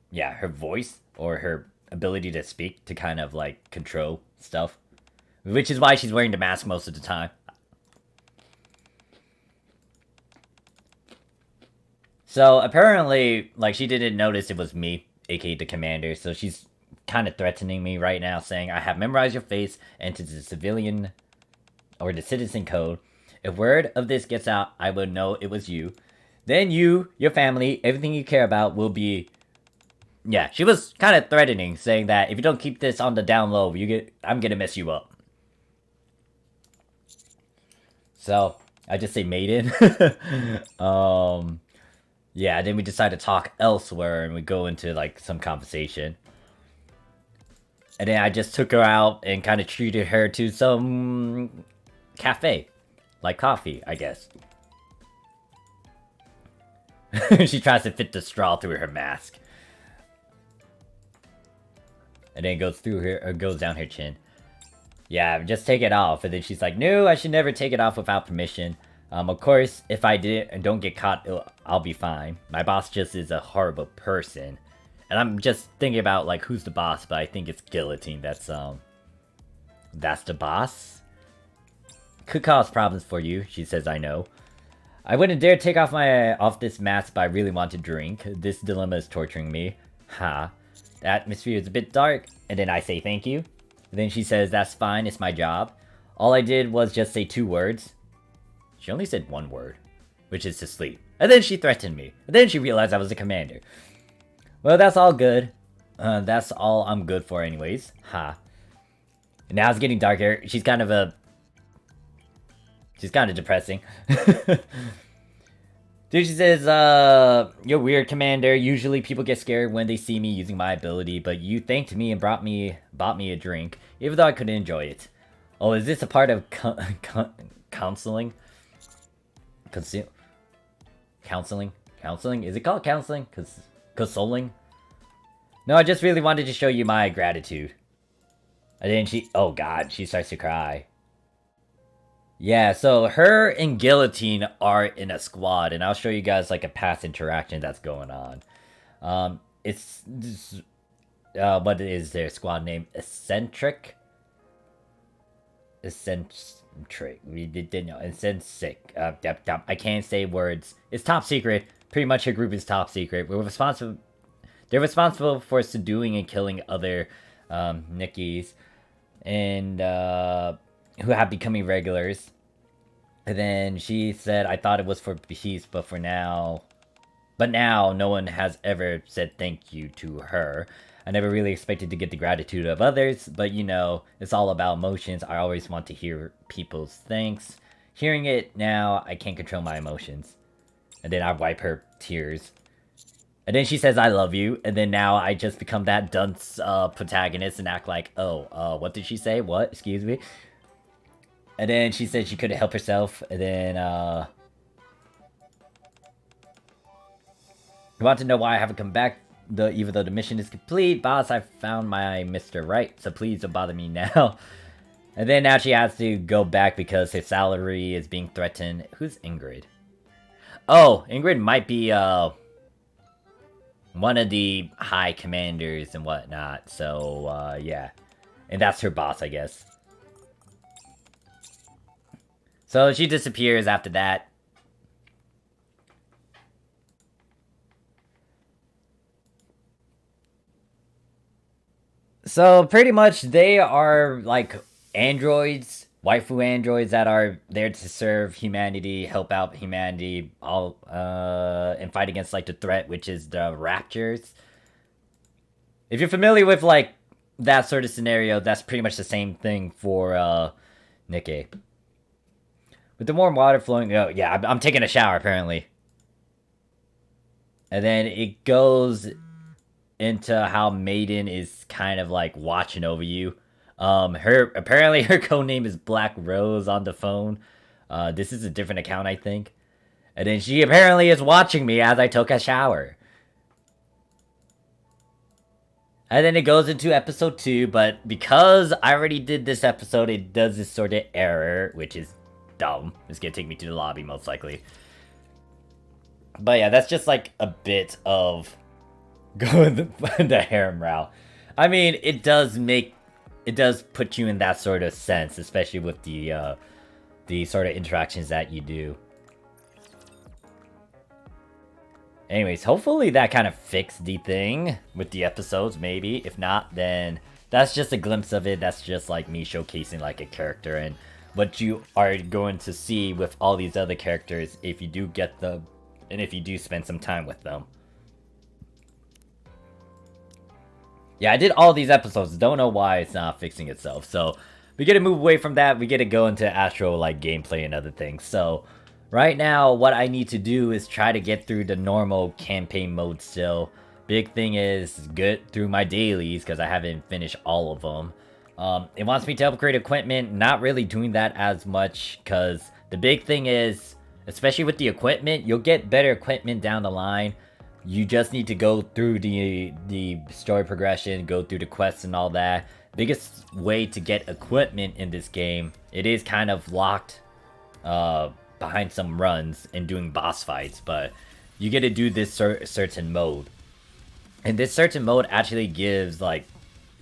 yeah, her voice, or her ability to speak to kind of, like, control stuff. Which is why she's wearing the mask most of the time. So, apparently, like, she didn't notice it was me, aka the commander, so she's kind of threatening me right now, saying, I have memorized your face, entered the civilian, or the citizen code. If word of this gets out, I will know it was you. Then you, your family, everything you care about will be... Yeah, she was kind of threatening, saying that if you don't keep this on the down low, I'm gonna mess you up. So, I just say Maiden. Yeah, then we decide to talk elsewhere, and we go into, like, some conversation. And then I just took her out and kind of treated her to some cafe. Like coffee, I guess. She tries to fit the straw through her mask. And then it goes through her, or goes down her chin. Yeah, just take it off. And then she's like, no, I should never take it off without permission. Of course, if I don't get caught, I'll be fine. My boss just is a horrible person. And I'm just thinking about, like, who's the boss, but I think it's Guillotine. That's the boss? Could cause problems for you, she says. I know. I wouldn't dare take off this mask, but I really want to drink. This dilemma is torturing me. Ha. The atmosphere is a bit dark. And then I say thank you. And then she says, that's fine, it's my job. All I did was just say 2 words. She only said 1 word, which is to sleep. And then she threatened me. And then she realized I was the commander. Well, that's all good. That's all I'm good for anyways. Ha. And now it's getting darker. She's kind of depressing. Dude, she says, you're weird, Commander. Usually people get scared when they see me using my ability, but you thanked me and bought me a drink, even though I couldn't enjoy it. Oh, is this a part of counseling? Counseling? Counseling? Is it called counseling? Consoling? No, I just really wanted to show you my gratitude. And then oh god, she starts to cry. Yeah, so her and Guillotine are in a squad, and I'll show you guys, like, a past interaction that's going on. What is their squad name? Eccentric? We didn't know. Eccentric. I can't say words. It's top secret. Pretty much her group is top secret. They're responsible for subduing and killing other Nikkes, and who have becoming regulars. And then she said, I thought it was for peace, but now no one has ever said thank you to her. I never really expected to get the gratitude of others, but you know, it's all about emotions. I always want to hear people's thanks. Hearing it now, I can't control my emotions. And then I wipe her tears. And then she says, I love you. And then now I just become that dunce protagonist and act like, oh, what did she say? What? Excuse me? And then she said she couldn't help herself. And then, you want to know why I haven't come back, even though the mission is complete? Boss, I found my Mr. Right, so please don't bother me now. And then now she has to go back because her salary is being threatened. Who's Ingrid? Oh, Ingrid might be, one of the high commanders and whatnot. So, yeah. And that's her boss, I guess. So she disappears after that. So pretty much they are like androids, waifu androids that are there to serve humanity, help out humanity, all and fight against like the threat, which is the raptures. If you're familiar with like that sort of scenario, that's pretty much the same thing for Nikke. With the warm water flowing, oh yeah, I'm taking a shower apparently. And then it goes into how Maiden is kind of like watching over you. Apparently her code name is Black Rose on the phone. This is a different account, I think. And then she apparently is watching me as I took a shower. And then it goes into episode 2, but because I already did this episode, it does this sort of error, which is dumb. It's gonna take me to the lobby, most likely. But yeah, that's just like a bit of going the harem route. I mean, it does put you in that sort of sense, especially with the sort of interactions that you do. Anyways, hopefully that kind of fixed the thing with the episodes, maybe. If not, then that's just a glimpse of it. That's just like me showcasing like a character and what you are going to see with all these other characters if you do get them and if you do spend some time with them. Yeah, I did all these episodes. Don't know why it's not fixing itself. So we get to move away from that. We get to go into actual like gameplay and other things. So right now, what I need to do is try to get through the normal campaign mode still. Big thing is get through my dailies because I haven't finished all of them. It wants me to upgrade equipment. Not really doing that as much because the big thing is, especially with the equipment, you'll get better equipment down the line. You just need to go through the story progression, go through the quests and all that. Biggest way to get equipment in this game, it is kind of locked behind some runs and doing boss fights, but you get to do this certain mode. And this certain mode actually gives like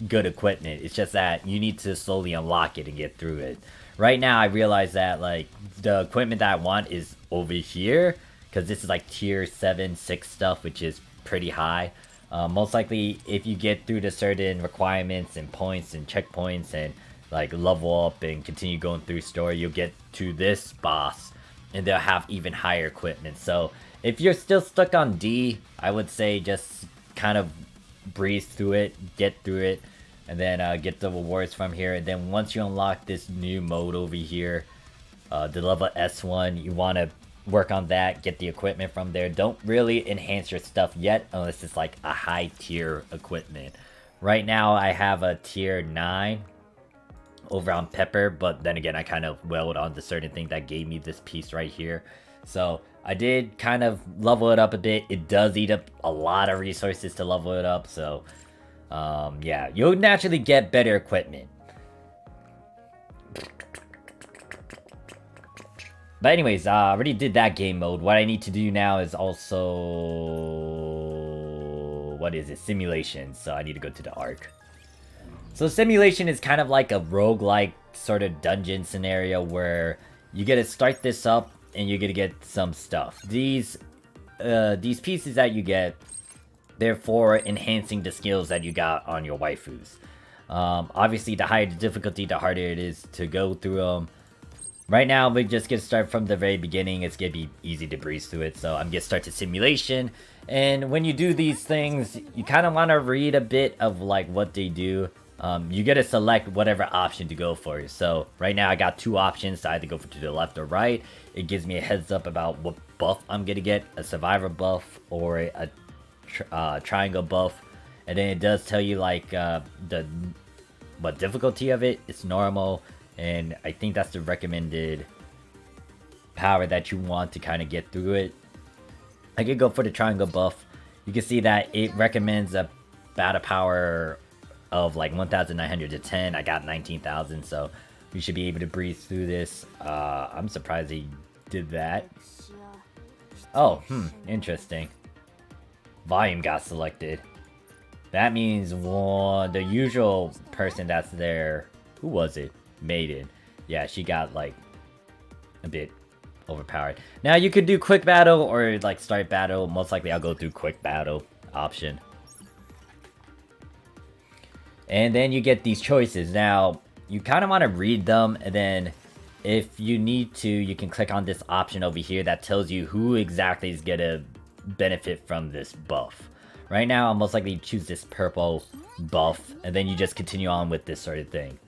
good equipment. It's just that you need to slowly unlock it and get through it. Right now I realize that like the equipment that I want is over here, because this is like tier 7, 6 stuff, which is pretty high. Most likely if you get through the certain requirements and points and checkpoints and like level up and continue going through story, you'll get to this boss and they'll have even higher equipment. So if you're still stuck on D, I would say just kind of breeze through it, get through it, and then get the rewards from here. And then once you unlock this new mode over here, the level S1, you want to work on that, get the equipment from there. Don't really enhance your stuff yet unless it's like a high tier equipment. Right now I have a tier 9 over on Pepper, but then again I kind of welled on the certain thing that gave me this piece right here. So I did kind of level it up a bit. It does eat up a lot of resources to level it up, so yeah, you'll naturally get better equipment. But anyways, I already did that game mode. What I need to do now is also, what is it? Simulation. So I need to go to the Arc. So simulation is kind of like a roguelike sort of dungeon scenario where you get to start this up and you're gonna get some stuff. These pieces that you get, they're for enhancing the skills that you got on your waifus. Obviously, the higher the difficulty, the harder it is to go through them. Right now, we just get started from the very beginning. It's gonna be easy to breeze through it. So I'm gonna start to simulation. And when you do these things, you kind of want to read a bit of like what they do. You gotta select whatever option to go for. So right now I got 2 options to either go to the left or right. It gives me a heads up about what buff I'm gonna get, a survivor buff or a triangle buff. And then it does tell you like what difficulty of it. It's normal. And I think that's the recommended power that you want to kind of get through it. I could go for the triangle buff. You can see that it recommends a battle power of like 1,910. I got 19,000, so we should be able to breeze through this. I'm surprised he did that. Oh, interesting. volume got selected. That means the usual person that's there, who was it? Maiden. Yeah, she got like a bit overpowered. Now you could do quick battle or like start battle. Most likely I'll go through quick battle option. And then you get these choices. Now, you kind of want to read them, and then if you need to, you can click on this option over here that tells you who exactly is going to benefit from this buff. Right now, I'll most likely choose this purple buff, and then you just continue on with this sort of thing.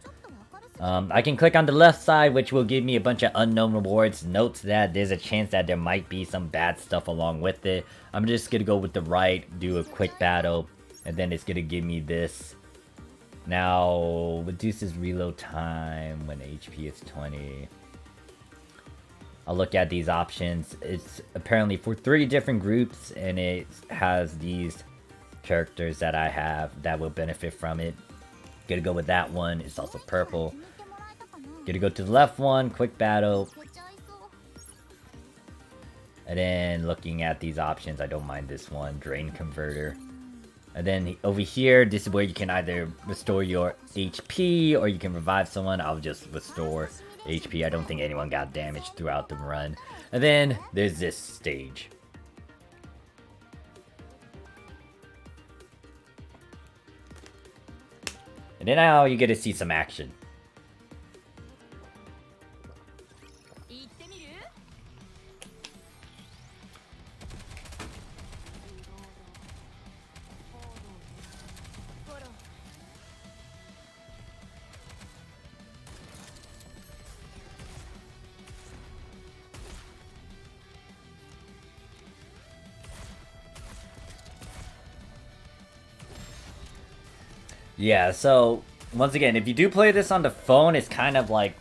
I can click on the left side, which will give me a bunch of unknown rewards. Note that there's a chance that there might be some bad stuff along with it. I'm just going to go with the right, do a quick battle, and then it's going to give me this. Now, reduces reload time when HP is 20. I'll look at these options. It's apparently for 3 different groups, and it has these characters that I have that will benefit from it. Gonna go with that one. It's also purple. Gonna go to the left one, quick battle. And then looking at these options, I don't mind this one, drain converter. And then over here, this is where you can either restore your HP or you can revive someone. I'll just restore HP. I don't think anyone got damaged throughout the run. And then there's this stage. And then now you get to see some action. Yeah, so once again, if you do play this on the phone, it's kind of like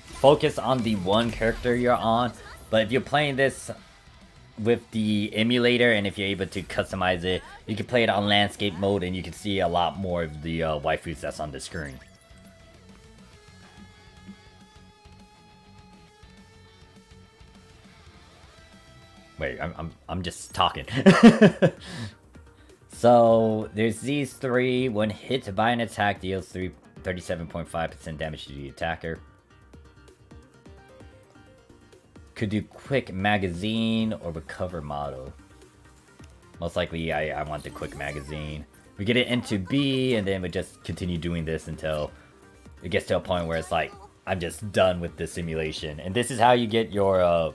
focus on the one character you're on. But if you're playing this with the emulator and if you're able to customize it, you can play it on landscape mode and you can see a lot more of the waifus that's on the screen. Wait, I'm just talking. So, there's these 3. When hit by an attack, deals 37.5% damage to the attacker. Could do quick magazine or recover model. Most likely, I want the quick magazine. We get it into B, and then we just continue doing this until it gets to a point where it's like, I'm just done with the simulation. And this is how you get your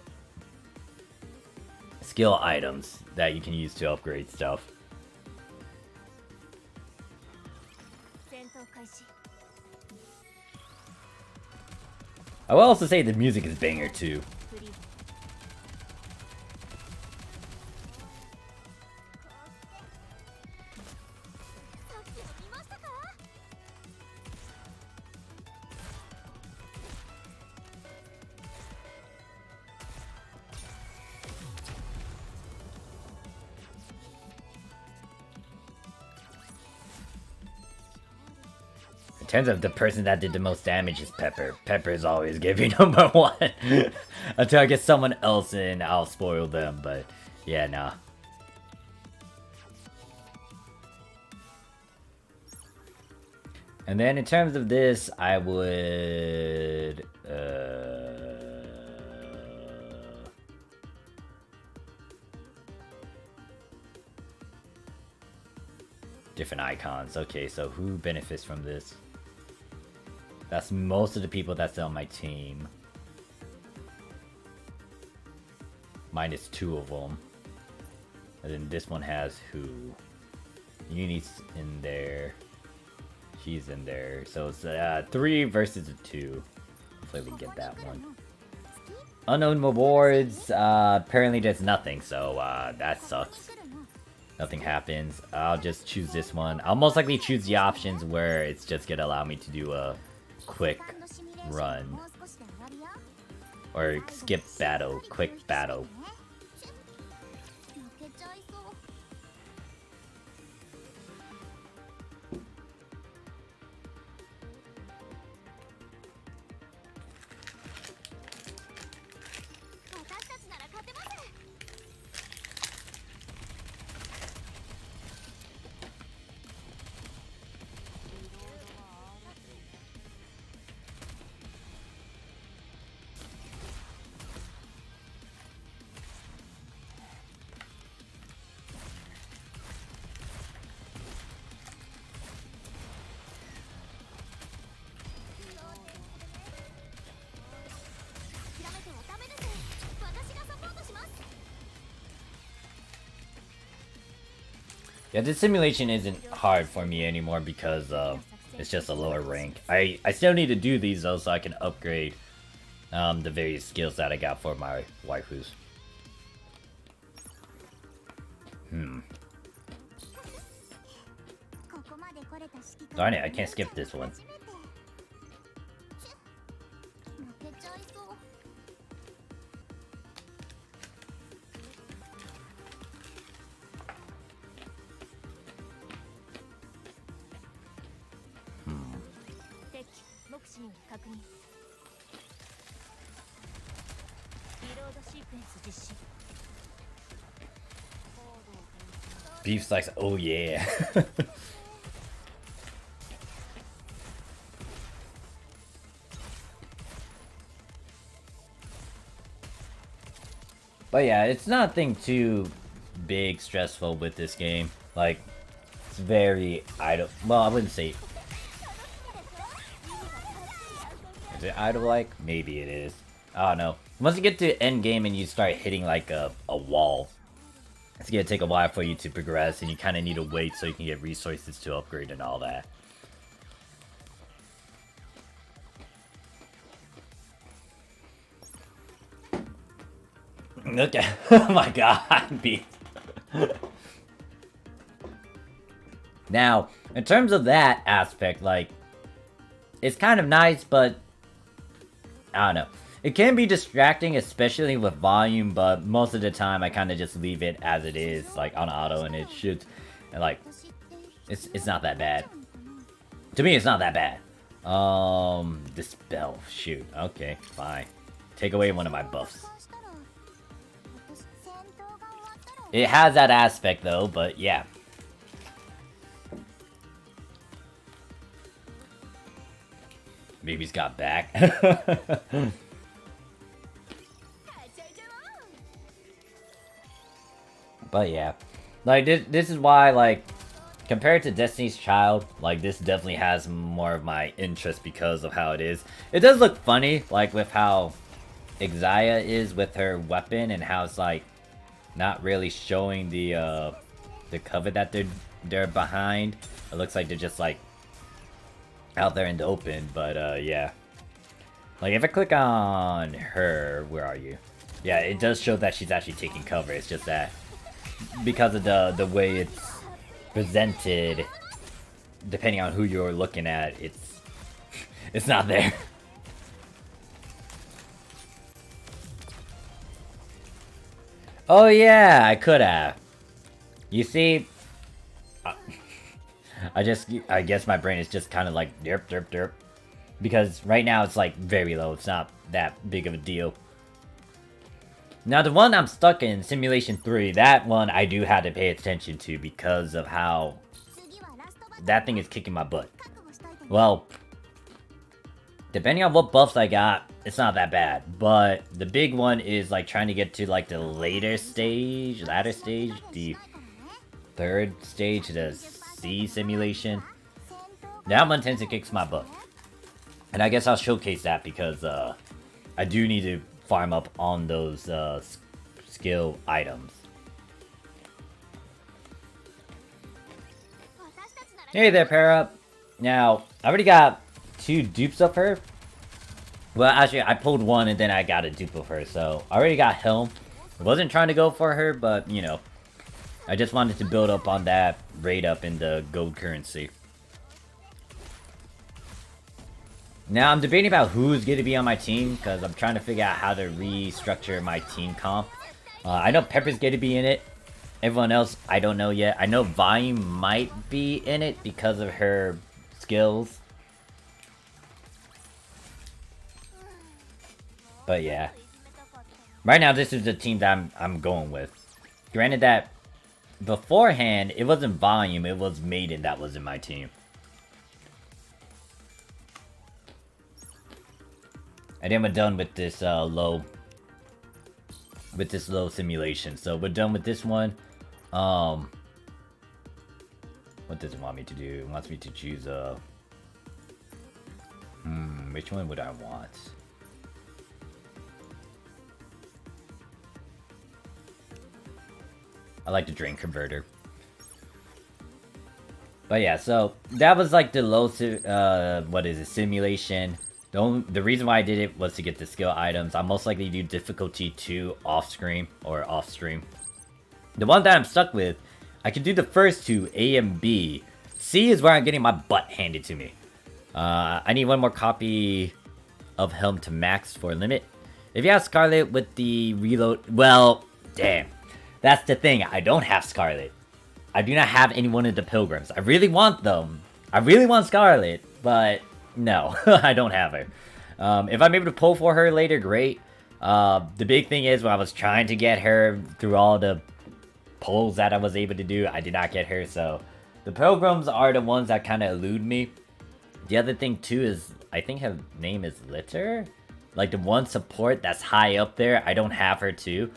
skill items that you can use to upgrade stuff. I will also say the music is banger too. In terms of the person that did the most damage is Pepper. Pepper is always giving number 1. Until I get someone else in, I'll spoil them, but yeah, nah. And then in terms of this, I would... different icons. Okay, so who benefits from this? That's most of the people that's on my team. Minus 2 of them. And then this one has who? Uni's in there. She's in there. So it's 3 versus a 2. Hopefully we can get that one. Unknown rewards. Apparently there's nothing, so that sucks. Nothing happens. I'll just choose this one. I'll most likely choose the options where it's just gonna allow me to do a quick run. Or skip battle, quick battle. Yeah, this simulation isn't hard for me anymore because it's just a lower rank. I still need to do these though so I can upgrade the various skills that I got for my waifus. Darn it, I can't skip this one. Beef slice, oh yeah. But yeah, it's nothing too big, stressful with this game. Like, it's very idle. Well, I wouldn't say. Is it idle-like? Maybe it is. I don't know. Once you get to end game and you start hitting like a wall, it's gonna take a while for you to progress, and you kind of need to wait so you can get resources to upgrade and all that. Look at, oh my god, beef. Now, in terms of that aspect, like, it's kind of nice, but I don't know. It can be distracting, especially with volume, but most of the time I kind of just leave it as it is, like on auto, and it should, and like, it's not that bad. To me, it's not that bad. Dispel, shoot, okay, fine. Take away one of my buffs. It has that aspect though, but yeah. Baby's got back. But yeah, like this is why, like, compared to Destiny's Child, like this definitely has more of my interest because of how it is. It does look funny, like with how Exia is with her weapon and how it's like not really showing the cover that they're behind. It looks like they're just like out there in the open, but yeah. Like if I click on her, where are you? Yeah, it does show that she's actually taking cover. It's just that because of the way it's presented, depending on who you're looking at, it's not there. Oh yeah, I could have. You see, I guess my brain is just kind of like derp derp derp, because right now it's like very low. It's not that big of a deal. Now the one I'm stuck in, Simulation 3, that one I do have to pay attention to because of how that thing is kicking my butt. Well, depending on what buffs I got, it's not that bad. But the big one is like trying to get to like the latter stage, the third stage, the C simulation. That one tends to kick my butt. And I guess I'll showcase that because I do need to farm up on those skill items. Hey there, pair up. Now, I already got 2 dupes of her. Well, actually, I pulled one and then I got a dupe of her, so I already got Helm. I wasn't trying to go for her, but, you know, I just wanted to build up on that rate up in the gold currency. Now, I'm debating about who's going to be on my team, because I'm trying to figure out how to restructure my team comp. I know Pepper's going to be in it. Everyone else, I don't know yet. I know Volume might be in it because of her skills. But yeah. Right now, this is the team that I'm going with. Granted that beforehand, it wasn't Volume, it was Maiden that was in my team. And then we're done with this low simulation. So we're done with this one. What does it want me to do? It wants me to choose a which one would I want? I like the drain converter. But yeah, so that was like the low, what is it, simulation. The reason why I did it was to get the skill items. I'll most likely do difficulty 2 off screen or off stream. The one that I'm stuck with, I can do the first two, A and B. C is where I'm getting my butt handed to me. I need one more copy of Helm to max for limit. If you have Scarlet with the reload, well, damn. That's the thing, I don't have Scarlet. I do not have any one of the Pilgrims. I really want them. I really want Scarlet, but no, I don't have her. If I'm able to pull for her later, great. The big thing is when I was trying to get her through all the pulls that I was able to do, I did not get her, so the Pilgrims are the ones that kind of elude me. The other thing too is, I think her name is Litter? Like the one support that's high up there, I don't have her too.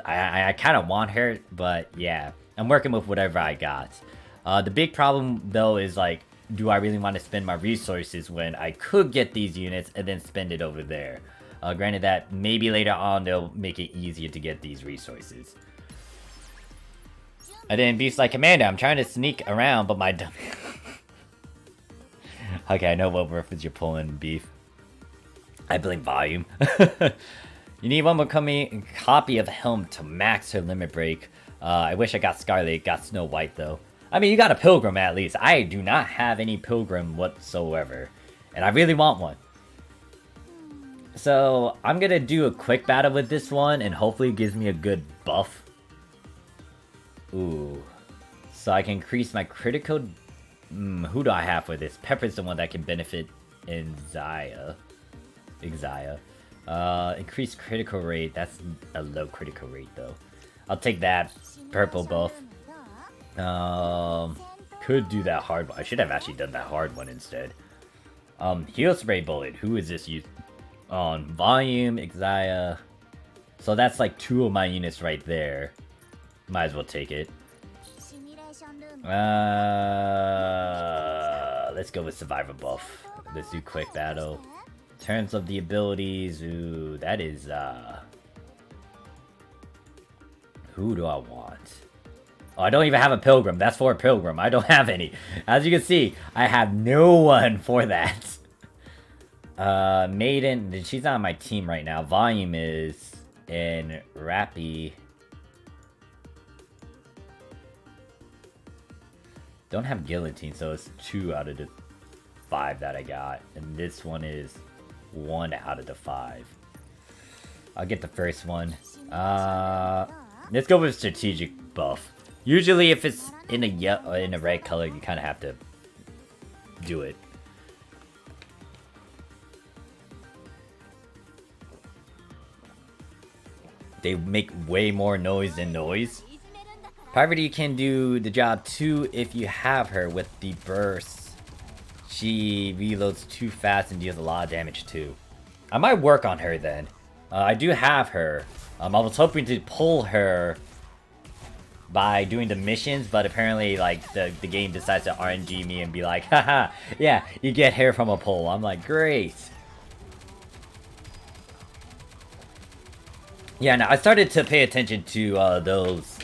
I kind of want her, but yeah. I'm working with whatever I got. The big problem though is like, do I really want to spend my resources when I could get these units and then spend it over there? Granted that maybe later on they'll make it easier to get these resources. And then Beast's like, Commander, I'm trying to sneak around, but my dumb... Okay, I know what reference you're pulling, Beef. I blame volume. You need one more copy of Helm to max her limit break. I wish I got Scarlet, got Snow White though. I mean, you got a Pilgrim at least. I do not have any Pilgrim whatsoever. And I really want one. So, I'm gonna do a quick battle with this one, and hopefully it gives me a good buff. Ooh. So I can increase my critical... who do I have for this? Pepper's the one that can benefit in Xayah. Increased critical rate. That's a low critical rate though. I'll take that. Purple buff. Could do that hard one. I should have actually done that hard one instead. Heal spray bullet. Who is this used on? Volume, Xayah. So that's like 2 of my units right there. Might as well take it. Let's go with survivor buff. Let's do quick battle. In terms of the abilities, ooh, that is who do I want? Oh, I don't even have a Pilgrim. That's for a Pilgrim. I don't have any. As you can see, I have no one for that. Maiden, she's not on my team right now. Volume is, and Rappy. Don't have Guillotine, so it's 2 out of the 5 that I got. And this one is 1 out of the 5. I'll get the first one. Let's go with strategic buff. Usually if it's in a red color, you kind of have to do it. They make way more noise than noise. Poverty can do the job too if you have her with the burst. She reloads too fast and deals a lot of damage too. I might work on her then. I do have her. I was hoping to pull her by doing the missions, but apparently like the game decides to RNG me and be like, haha, yeah, you get her from a pull. I'm like, great. Yeah, no, I started to pay attention to those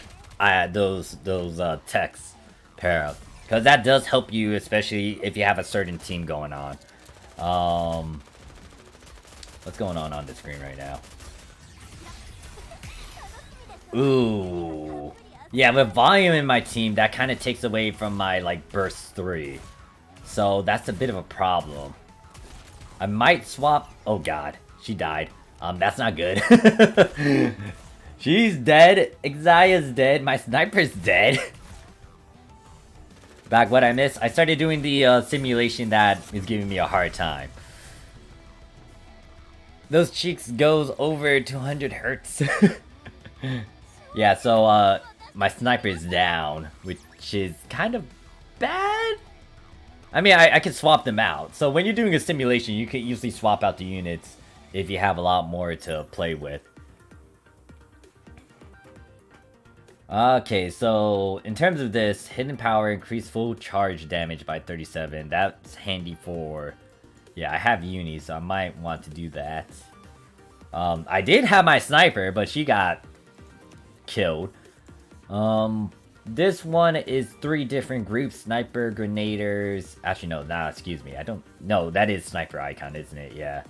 text para, because that does help you, especially if you have a certain team going on. What's going on the screen right now? Ooh, yeah, with volume in my team, that kind of takes away from my like burst 3, so that's a bit of a problem. I might swap. Oh god, she died. That's not good. She's dead. Xayah's dead. My sniper's dead. Back what I missed. I started doing the simulation that is giving me a hard time. Those cheeks goes over 200 hertz. Yeah, so my sniper is down, which is kind of bad. I mean, I can swap them out. So when you're doing a simulation, you can usually swap out the units if you have a lot more to play with. Okay, so in terms of this, hidden power increase full charge damage by 37. That's handy for... Yeah, I have uni, so I might want to do that. I did have my sniper, but she got killed. this one is 3 different groups: sniper, grenaders. Actually, no, nah, excuse me. I don't. No, that is sniper icon, isn't it? Yeah.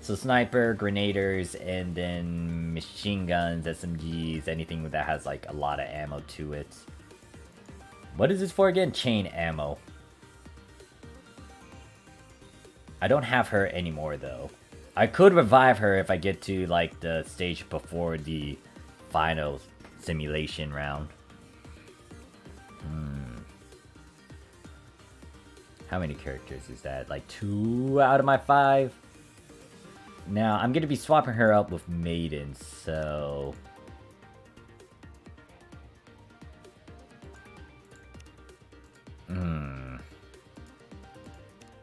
So sniper, grenaders, and then machine guns, SMGs, anything that has like a lot of ammo to it. What is this for again? Chain ammo. I don't have her anymore though. I could revive her if I get to like the stage before the final simulation round. How many characters is that? Like 2 out of my 5? Now, I'm gonna be swapping her up with Maiden, so...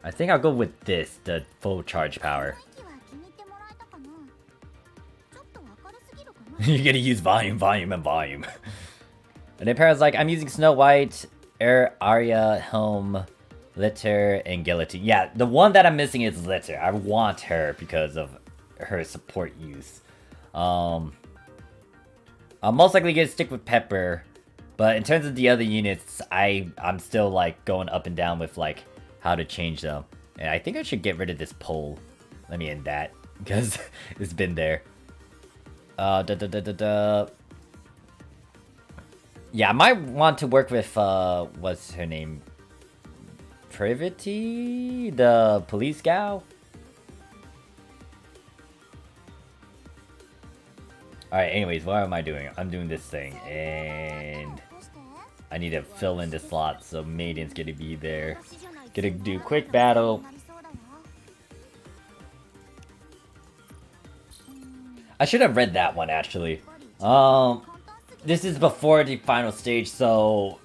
I think I'll go with this, the full charge power. You're gonna use volume, volume, and volume. And then Para's like, I'm using Snow White, Arya, Helm, Litter, and Guillotine. Yeah, the one that I'm missing is Litter. I want her because of her support use. I'm most likely gonna stick with Pepper, but in terms of the other units, I'm still like going up and down with like how to change them. And I think I should get rid of this pole. Let me end that because it's been there. Yeah, I might want to work with what's her name? Privity, the police gal. Alright, anyways, what am I doing? I'm doing this thing, and I need to fill in the slot, so Maiden's gonna be there. Gonna do quick battle. I should have read that one, actually. This is before the final stage, so...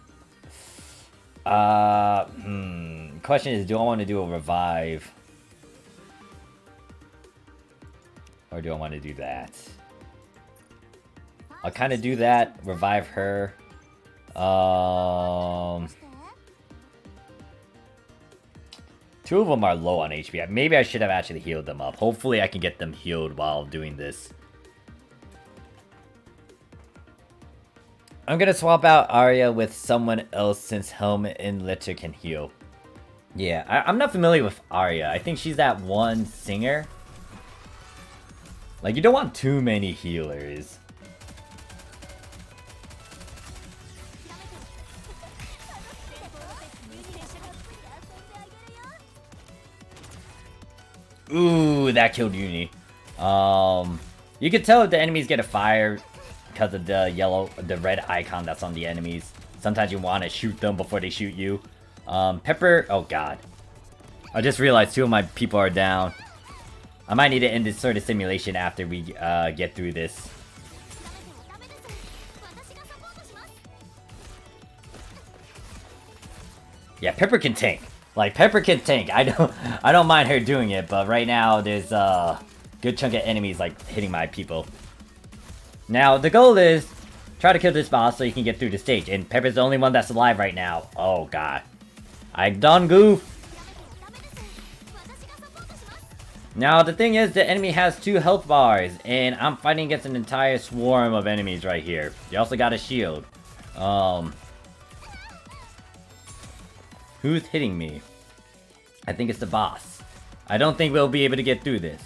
Question is, do I want to do a revive? Or do I want to do that? I'll kind of do that, revive her. Two of them are low on HP. Maybe I should have actually healed them up. Hopefully I can get them healed while doing this. I'm gonna swap out Arya with someone else since Helm and Litter can heal. Yeah, I'm not familiar with Arya. I think she's that one singer. Like, you don't want too many healers. Ooh, that killed Uni. You can tell if the enemies get a fire because of the red icon that's on the enemies. Sometimes you want to shoot them before they shoot you. Pepper, oh god. I just realized 2 of my people are down. I might need to end this sort of simulation after we get through this. Yeah, Pepper can tank. Like, Pepper can tank. I don't mind her doing it, but right now there's a good chunk of enemies like hitting my people. Now the goal is try to kill this boss so you can get through the stage, and Pepper's the only one that's alive right now. Oh god, I done goof. Now the thing is, the enemy has 2 health bars, and I'm fighting against an entire swarm of enemies right here. You also got a shield. Who's hitting me? I think it's the boss. I don't think we'll be able to get through this.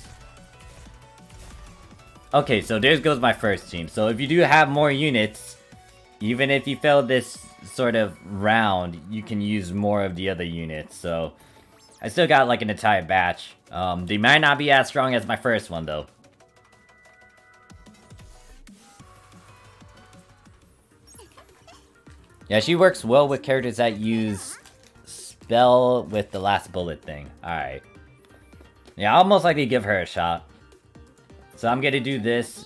Okay, so there goes my first team. So if you do have more units, even if you fail this sort of round, you can use more of the other units. So I still got like an entire batch. They might not be as strong as my first one though. Yeah, she works well with characters that use spell with the last bullet thing. Alright. Yeah, I'll most likely give her a shot. So I'm gonna do this,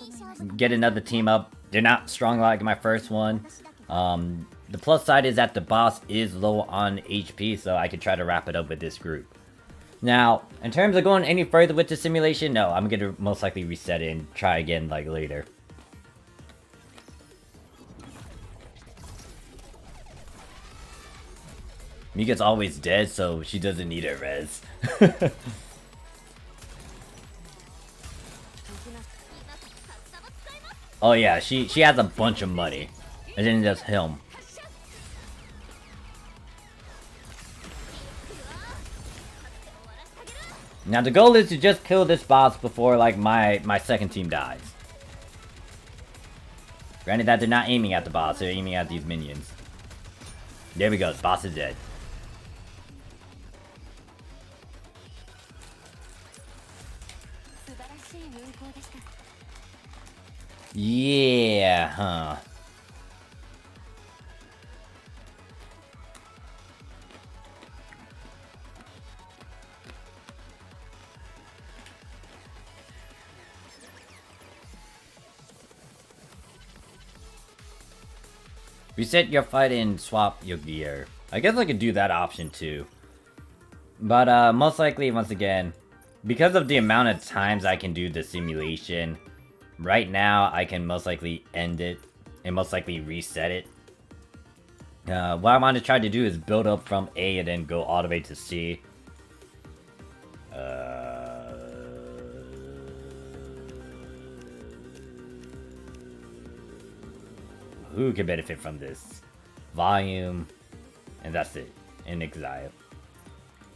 get another team up. They're not strong like my first one. The plus side is that the boss is low on HP, so I could try to wrap it up with this group. Now, in terms of going any further with the simulation, no, I'm gonna most likely reset it and try again like later. Mika's always dead, so she doesn't need a res. Oh yeah, she has a bunch of money. And then there's him. Now the goal is to just kill this boss before like my second team dies. Granted that they're not aiming at the boss, they're aiming at these minions. There we go, the boss is dead. Yeah, huh. Reset your fight and swap your gear. I guess I could do that option too. But most likely, once again, because of the amount of times I can do the simulation, right now I can most likely end it and most likely reset it. What I want to try to do is build up from A and then go all the way to C. Who can benefit from this? Volume, and that's it. And Exile.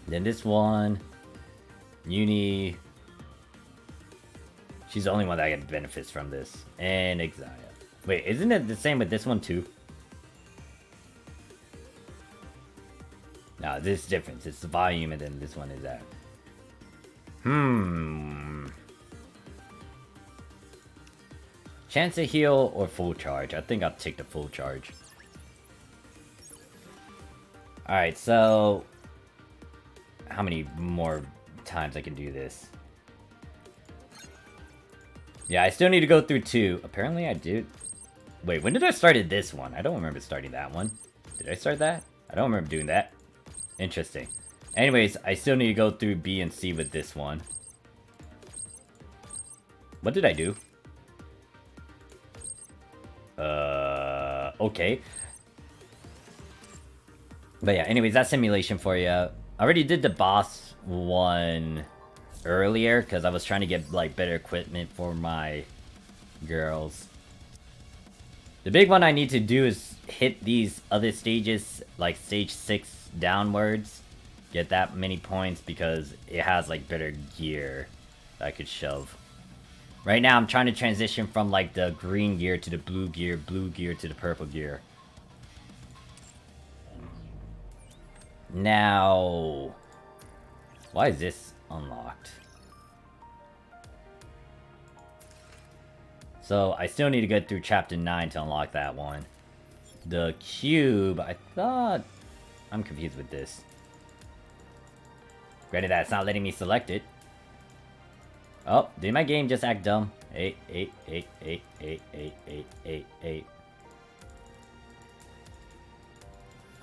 Then this one, Uni. She's the only one that benefits from this. And Exile. Wait, isn't it the same with this one too? No, this is different. It's the volume and then this one is that. Chance to heal or full charge? I think I'll take the full charge. Alright, so... how many more times I can do this? Yeah, I still need to go through 2. Apparently I did. Wait, when did I start this one? I don't remember starting that one. Did I start that? I don't remember doing that. Interesting. Anyways, I still need to go through B and C with this one. What did I do? Okay. But yeah, anyways, that's simulation for you. I already did the boss one earlier because I was trying to get like better equipment for my girls. The big one I need to do is hit these other stages, like stage 6 downwards. Get that many points because it has like better gear that I could shove. Right now I'm trying to transition from like the green gear to the blue gear to the purple gear. Now, why is this unlocked? So I still need to get through chapter 9 to unlock that one. The cube, I thought... I'm confused with this. Granted that it's not letting me select it. Oh, did my game just act dumb? 8.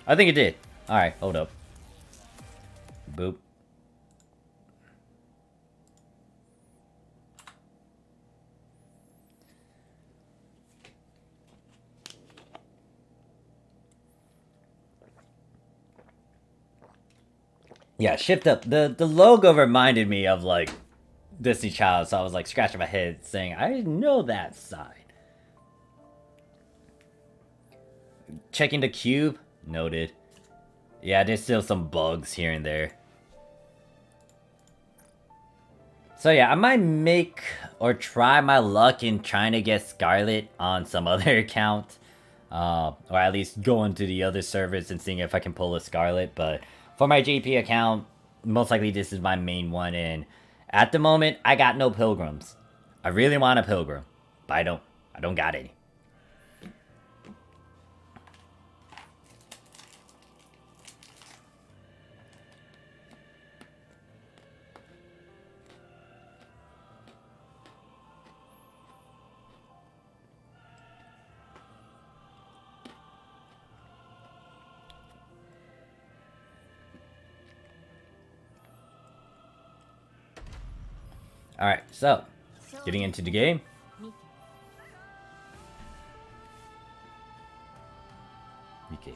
I think it did. Alright, hold up. Boop. Yeah, shift up. The logo reminded me of like Destiny Child, so I was like scratching my head saying, I know that side. Checking the cube. Noted. Yeah, there's still some bugs here and there. So yeah, I might make or try my luck in trying to get Scarlet on some other account. Or at least go into the other servers and seeing if I can pull a Scarlet. But for my JP account, most likely this is my main one. And at the moment, I got no pilgrims. I really want a pilgrim, but I don't got any. Alright, so, getting into the game. Nikke.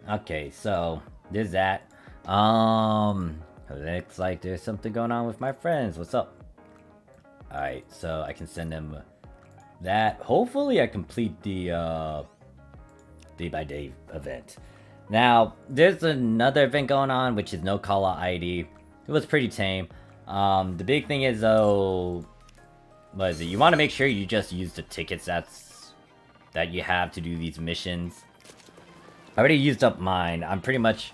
Okay, so, there's that. Looks like there's something going on with my friends. What's up? Alright, so I can send them that. Hopefully I complete the day by day event. Now, there's another event going on, which is no call-out ID. It was pretty tame. The big thing is, though... What is it? You want to make sure you just use the tickets that you have to do these missions. I already used up mine. I'm pretty much...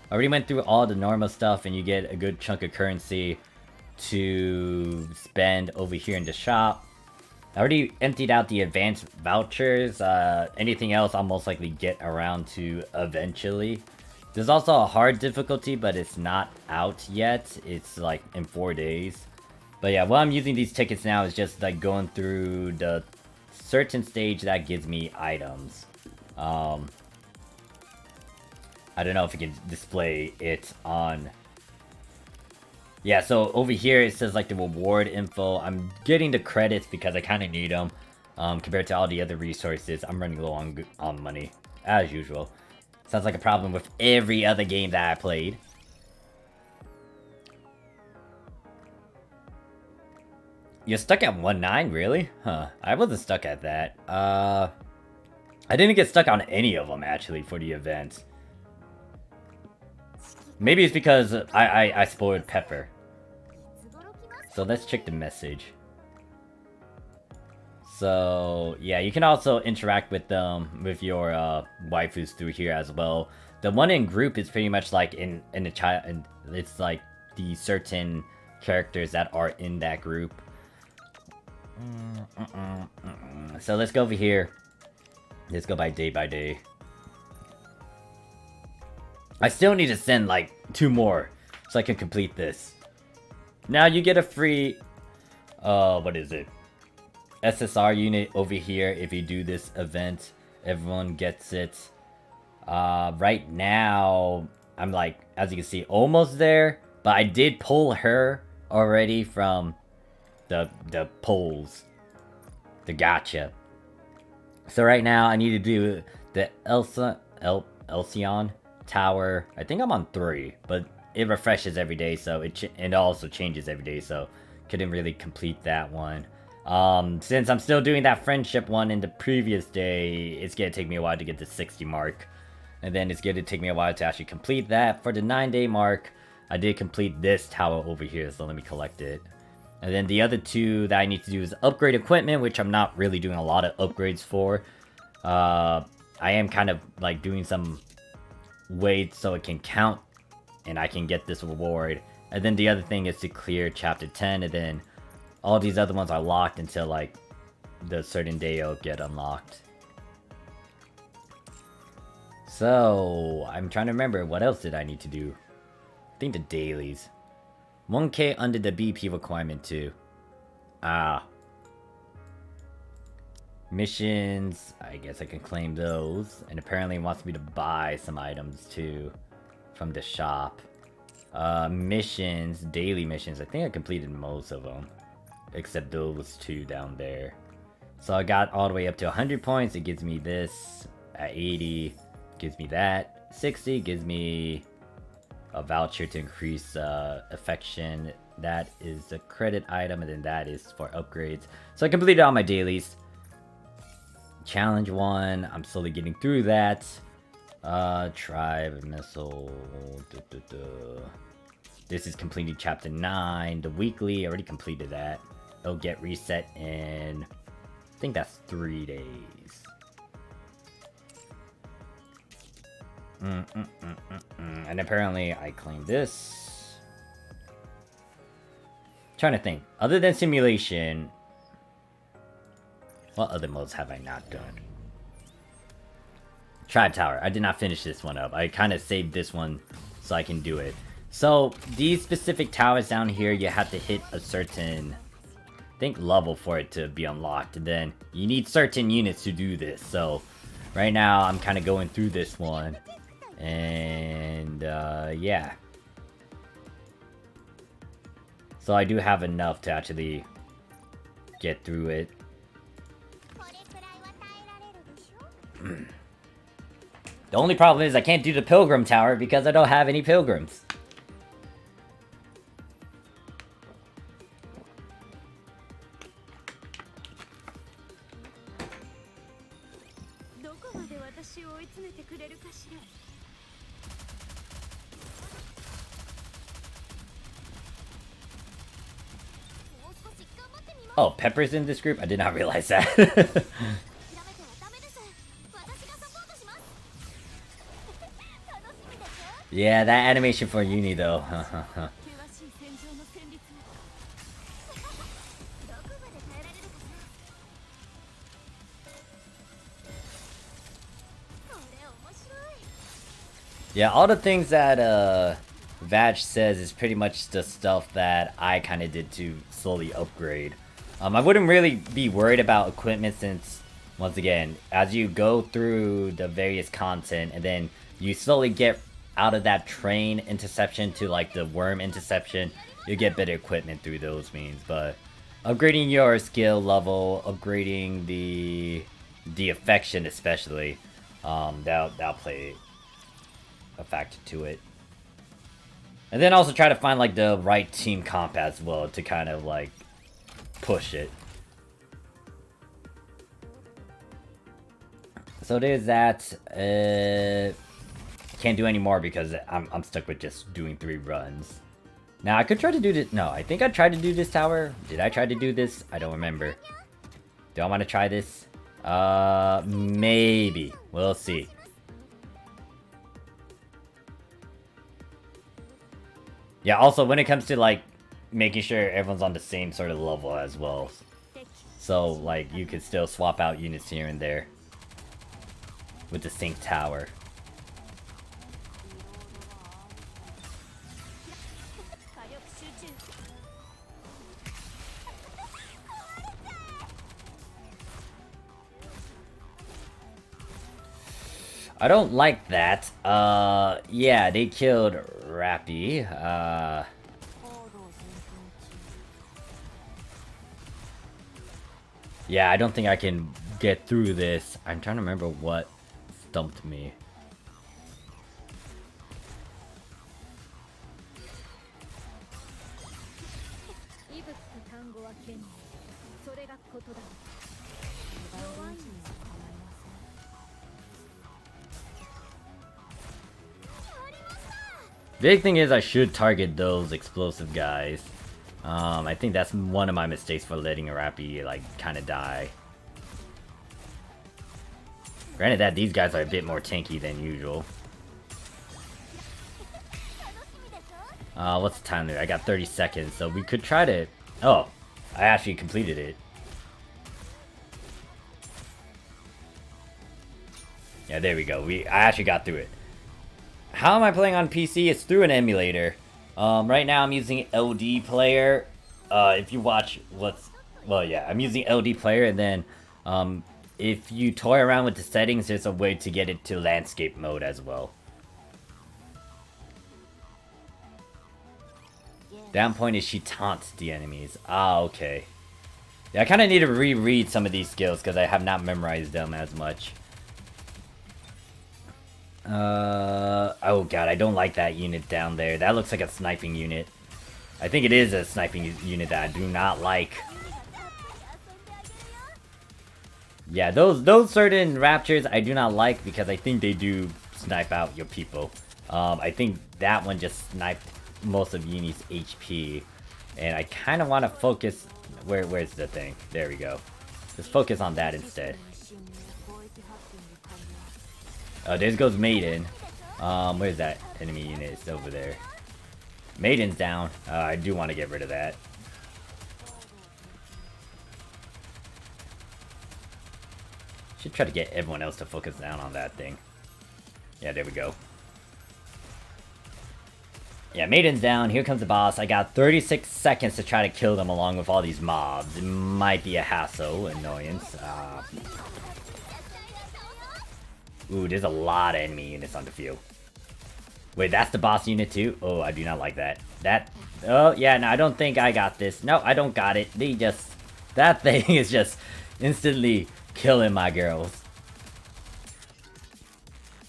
I already went through all the normal stuff, and you get a good chunk of currency to spend over here in the shop. I already emptied out the advanced vouchers. Anything else I'll most likely get around to eventually. There's also a hard difficulty, but it's not out yet. It's like in 4 days. But yeah, what I'm using these tickets now is just like going through the certain stage that gives me items. I don't know if you can display it on... Yeah, so over here it says like the reward info. I'm getting the credits because I kind of need them. Compared to all the other resources, I'm running low on money, as usual. Sounds like a problem with every other game that I played. You're stuck at 1-9, really? Huh, I wasn't stuck at that. I didn't get stuck on any of them, actually, for the event. Maybe it's because I spoiled Pepper. So let's check the message. So, yeah, you can also interact with them, with your waifus through here as well. The one in group is pretty much like in the child, and it's like the certain characters that are in that group. So let's go over here. Let's go by day. I still need to send like 2 more so I can complete this. Now you get a free, what is it? SSR unit over here if you do this event. Everyone gets it. Right now, I'm like, as you can see, almost there. But I did pull her already from the polls. The gacha. So right now, I need to do the Elsion Tower. I think I'm on 3, but it refreshes every day, so it also changes every day, so couldn't really complete that one. Since I'm still doing that friendship one in the previous day, it's gonna take me a while to get the 60 mark. And then it's gonna take me a while to actually complete that. For the 9-day mark, I did complete this tower over here, so let me collect it. And then the other 2 that I need to do is upgrade equipment, which I'm not really doing a lot of upgrades for. I am kind of like doing some ways so it can count and I can get this reward. And then the other thing is to clear chapter 10, and then all these other ones are locked until like the certain day will get unlocked. So I'm trying to remember what else did I need to do. I think the dailies. 1k under the BP requirement too. Missions, I guess I can claim those. And apparently it wants me to buy some items too from the shop. Missions, daily missions, I think I completed most of them. Except those 2 down there. So I got all the way up to 100 points, it gives me this. At 80, gives me that. 60 gives me a voucher to increase affection. That is a credit item, and then that is for upgrades. So I completed all my dailies. Challenge 1, I'm slowly getting through that. Tribe, missile. This is completing chapter 9. The weekly, I already completed that. It'll get reset in, I think that's 3 days. And apparently I claimed this. Trying to think. Other than simulation, what other modes have I not done? Tribe Tower. I did not finish this one up. I kind of saved this one so I can do it. So these specific towers down here, you have to hit a certain, I think, level for it to be unlocked. And then you need certain units to do this. So right now I'm kind of going through this one. And yeah. So I do have enough to actually get through it. The only problem is I can't do the Pilgrim Tower because I don't have any pilgrims. Oh, Pepper's in this group? I did not realize that. Yeah, that animation for Uni though. Yeah, all the things that Vatch says is pretty much the stuff that I kind of did to slowly upgrade. I wouldn't really be worried about equipment since, once again, as you go through the various content and then you slowly get out of that train interception to like the worm interception, you get better equipment through those means. But upgrading your skill level, upgrading the affection especially, that'll play a factor to it. And then also try to find like the right team comp as well to kind of like push it. So there's that. Can't do any more because I'm stuck with just doing 3 runs. Now I could try to do this. No, I think I tried to do this tower. Did I try to do this? I don't remember. Do I want to try this? Maybe. We'll see. Yeah, also when it comes to like making sure everyone's on the same sort of level as well. So like you could still swap out units here and there with the sync tower. I don't like that. Yeah, they killed Rappy. Yeah, I don't think I can get through this. I'm trying to remember what stumped me. Big thing is I should target those explosive guys. I think that's one of my mistakes for letting Rappy like kind of die. Granted that these guys are a bit more tanky than usual. What's the time there? I got 30 seconds, so we could try to... Oh, I actually completed it. Yeah, there we go. I actually got through it. How am I playing on PC? It's through an emulator. Right now I'm using LD Player. If you watch well, yeah, I'm using LD Player, and then if you toy around with the settings, there's a way to get it to landscape mode as well. Down point is she taunts the enemies. Ah, okay. Yeah, I kind of need to reread some of these skills because I have not memorized them as much. Oh god, I don't like that unit down there. That looks like a sniping unit. I think it is a sniping unit that I do not like. Yeah, those certain raptors I do not like because I think they do snipe out your people. I think that one just sniped most of Uni's HP. And I kind of want to focus... Where's the thing? There we go. Just focus on that instead. Oh, there goes Maiden. Where's that enemy unit? It's over there. Maiden's down. I do want to get rid of that. Should try to get everyone else to focus down on that thing. Yeah, there we go. Yeah, Maiden's down. Here comes the boss. I got 36 seconds to try to kill them along with all these mobs. It might be a hassle, annoyance. Ooh, there's a lot of enemy units on the field. Wait, that's the boss unit too? Oh, I do not like that. Oh, yeah, no, I don't think I got this. No, I don't got it. That thing is just instantly killing my girls.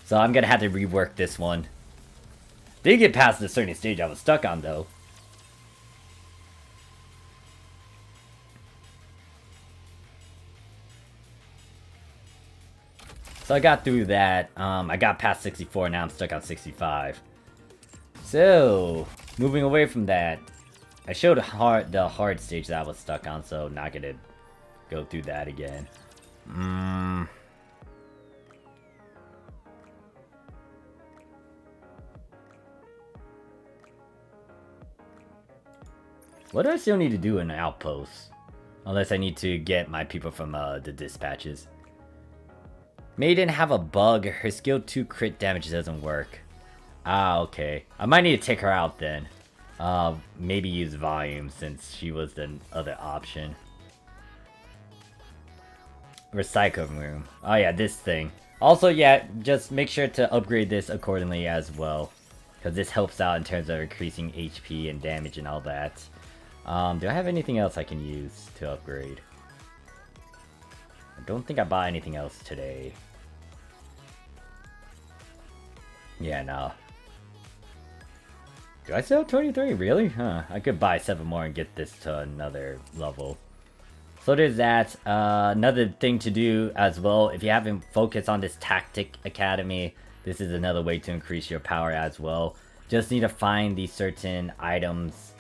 So I'm gonna have to rework this one. Did get past a certain stage I was stuck on though. So I got through that. I got past 64, now I'm stuck on 65. So, moving away from that, I showed the hard stage that I was stuck on, so not gonna go through that again. What do I still need to do in an outpost? Unless I need to get my people from the dispatches. May didn't have a bug. Her skill 2 crit damage doesn't work. Ah, okay. I might need to take her out then. Maybe use volume since she was the other option. Recycle room. Oh yeah, this thing. Also, yeah, just make sure to upgrade this accordingly as well. Because this helps out in terms of increasing HP and damage and all that. Do I have anything else I can use to upgrade? I don't think I bought anything else today. Yeah, no. Do I still have 23? Really? Huh. I could buy 7 more and get this to another level. So there's that. Another thing to do as well, if you haven't focused on this Tactic Academy, this is another way to increase your power as well. Just need to find these certain items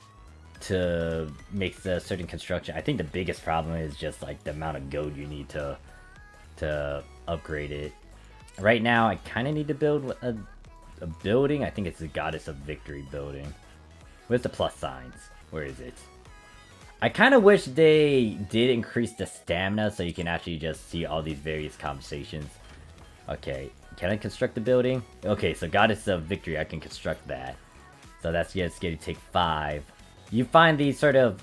to make the certain construction. I think the biggest problem is just like the amount of gold you need to upgrade it. Right now, I kind of need to build a building. I think it's the Goddess of Victory building. Where's the plus signs? Where is it? I kind of wish they did increase the stamina so you can actually just see all these various conversations. Okay, can I construct the building? Okay, so Goddess of Victory, I can construct that. So that's just going to take 5. You find these sort of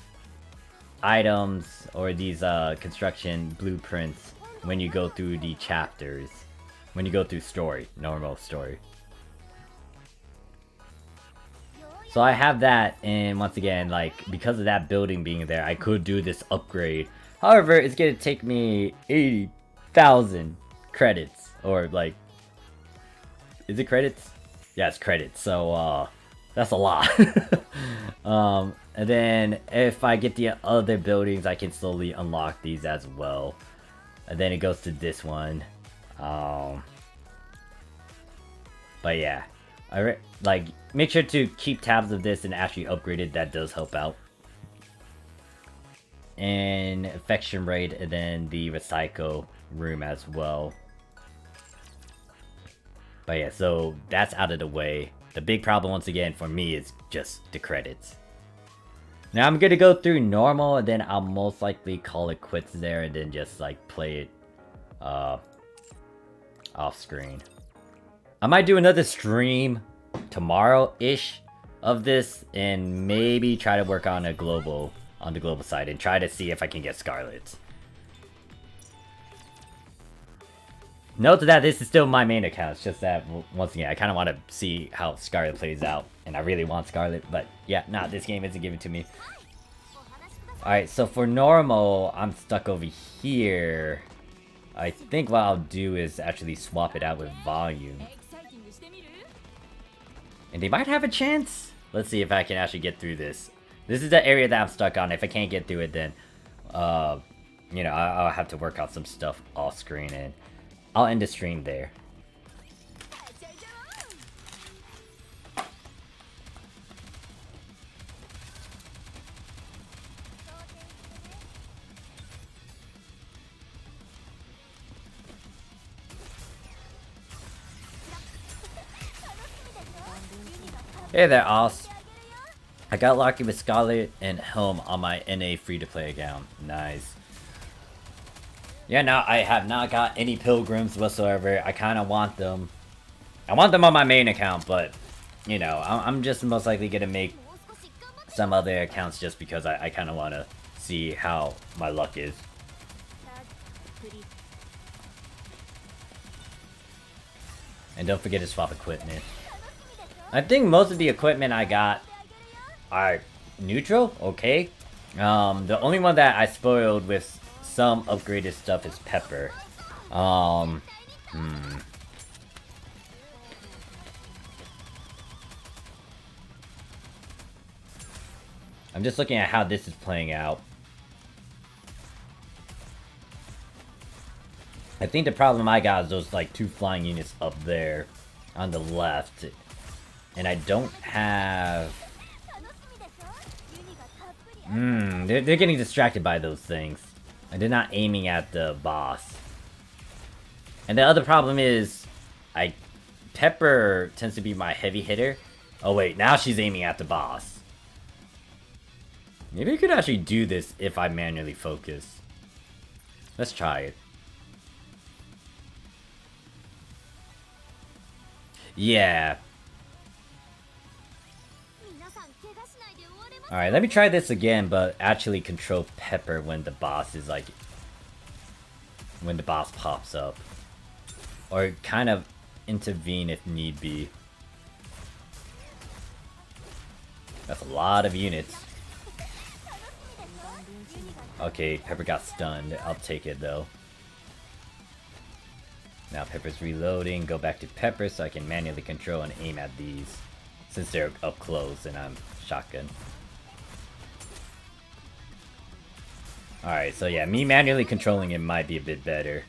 items or these construction blueprints when you go through the chapters. When you go through story, normal story. So I have that, and once again, like, because of that building being there, I could do this upgrade. However, it's gonna take me 80,000 credits, or like, is it credits? Yeah, it's credits, so that's a lot. And then if I get the other buildings, I can slowly unlock these as well. And then it goes to this one. But yeah, like, make sure to keep tabs of this and actually upgrade it. That does help out. And infection rate, and then the recycle room as well. But yeah, so that's out of the way. The big problem once again for me is just the credits. Now I'm gonna go through normal, and then I'll most likely call it quits there, and then just like play it off screen. I might do another stream tomorrow-ish of this, and maybe try to work on the global side and try to see if I can get Scarlet. Note that this is still my main account. It's just that once again, I kind of want to see how Scarlet plays out, and I really want Scarlet, but yeah, nah, this game isn't given to me. Alright, so for normal, I'm stuck over here. I think what I'll do is actually swap it out with volume. And they might have a chance. Let's see if I can actually get through this. This is the area that I'm stuck on. If I can't get through it, then, you know, I'll have to work out some stuff off screen, and I'll end the stream there. Hey there, Oz. I got lucky with Scarlet and Helm on my NA free-to-play account. Nice. Yeah, now I have not got any pilgrims whatsoever. I kind of want them. I want them on my main account, but, you know, I'm just most likely going to make some other accounts just because I kind of want to see how my luck is. And don't forget to swap equipment. I think most of the equipment I got are neutral, okay. The only one that I spoiled with some upgraded stuff is Pepper. I'm just looking at how this is playing out. I think the problem I got is those like 2 flying units up there on the left. And I don't have... they're getting distracted by those things. And they're not aiming at the boss. And the other problem is, Pepper tends to be my heavy hitter. Oh wait, now she's aiming at the boss. Maybe I could actually do this if I manually focus. Let's try it. Yeah. Alright, let me try this again, but actually control Pepper when the boss is like... when the boss pops up. Or kind of intervene if need be. That's a lot of units. Okay, Pepper got stunned. I'll take it though. Now Pepper's reloading. Go back to Pepper so I can manually control and aim at these. Since they're up close and I'm shotgun. Alright, so yeah, me manually controlling it might be a bit better.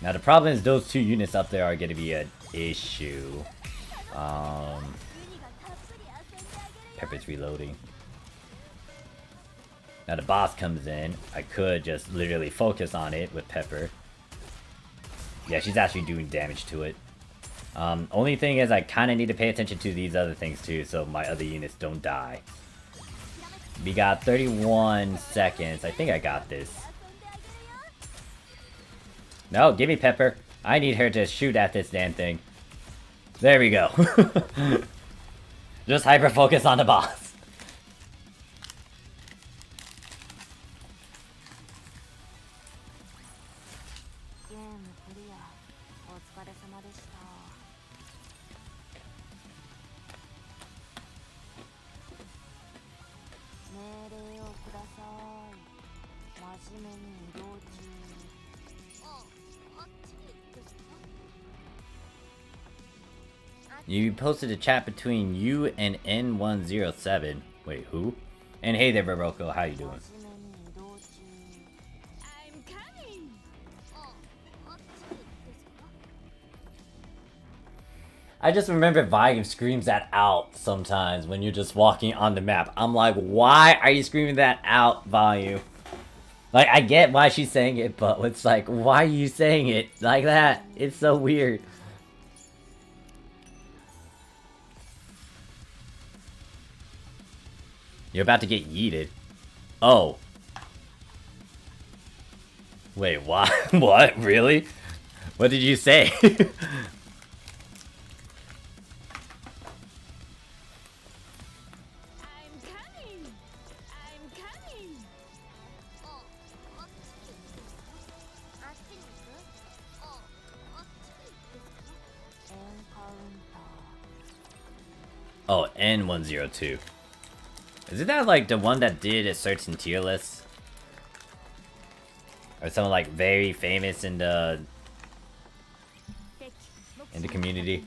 Now the problem is those 2 units up there are going to be an issue. Pepper's reloading. Now the boss comes in. I could just literally focus on it with Pepper. Yeah, she's actually doing damage to it. Only thing is I kind of need to pay attention to these other things too, so my other units don't die. We got 31 seconds. I think I got this. No, give me Pepper. I need her to shoot at this damn thing. There we go. Just hyper focus on the boss. You posted a chat between you and N107. Wait, who? And hey there, Barocco, how you doing? I'm coming. I just remember Volume screams that out sometimes when you're just walking on the map. I'm like, why are you screaming that out, Volume? Like, I get why she's saying it, but it's like, why are you saying it like that? It's so weird. You're about to get yeeted. Oh. Wait, what? What? Really? What did you say? I'm coming. I'm coming. Oh, N102. Isn't that like the one that did a certain tier list? Or someone like very famous in the community?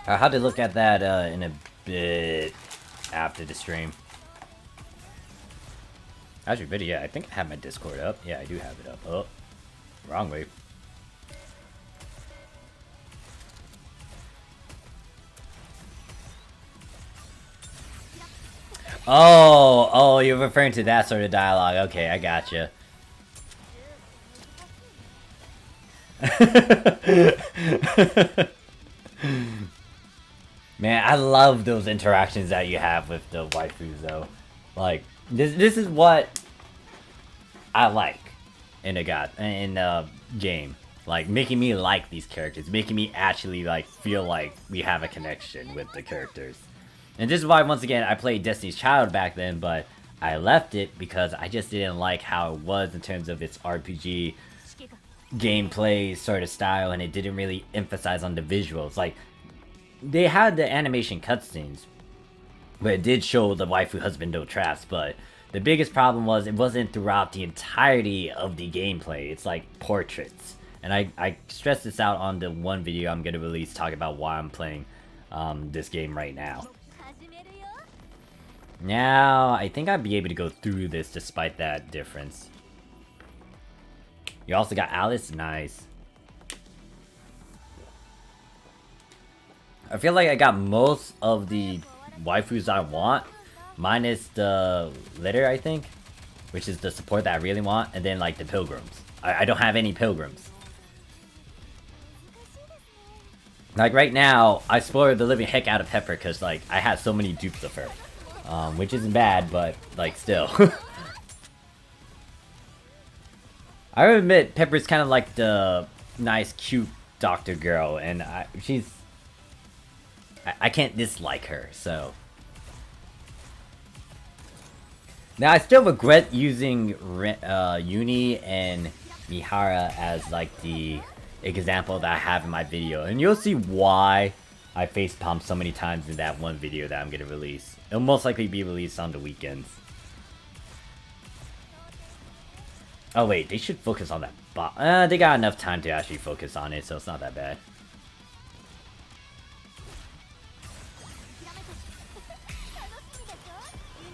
I had to look at that in a bit after the stream. How's your video? Yeah, I think I have my Discord up. Yeah, I do have it up. Oh, wrong way. Oh, you're referring to that sort of dialogue. Okay, I gotcha. Man, I love those interactions that you have with the waifus, though. Like, this is what I like in a game. Like, making me like these characters, making me actually like feel like we have a connection with the characters. And this is why, once again, I played Destiny's Child back then, but I left it because I just didn't like how it was in terms of its RPG gameplay sort of style, and it didn't really emphasize on the visuals. Like, they had the animation cutscenes, but it did show the waifu husband no traps, but The biggest problem was it wasn't throughout the entirety of the gameplay. It's like portraits. And I stressed this out on the one video I'm gonna release talking about why I'm playing this game right now. Now, I think I'd be able to go through this despite that difference. You also got Alice, nice. I feel like I got most of the waifus I want, minus the litter, I think, which is the support that I really want, and then like the pilgrims. I don't have any pilgrims. Like right now, I spoiled the living heck out of Pepper because like I had so many dupes of her, which isn't bad, but like still. I would admit Pepper's kind of like the nice, cute doctor girl, and I can't dislike her, so. Now, I still regret using Uni and Mihara as, like, the example that I have in my video. And you'll see why I facepalmed so many times in that one video that I'm going to release. It'll most likely be released on the weekends. Oh, wait, they should focus on that bot. They got enough time to actually focus on it, so it's not that bad.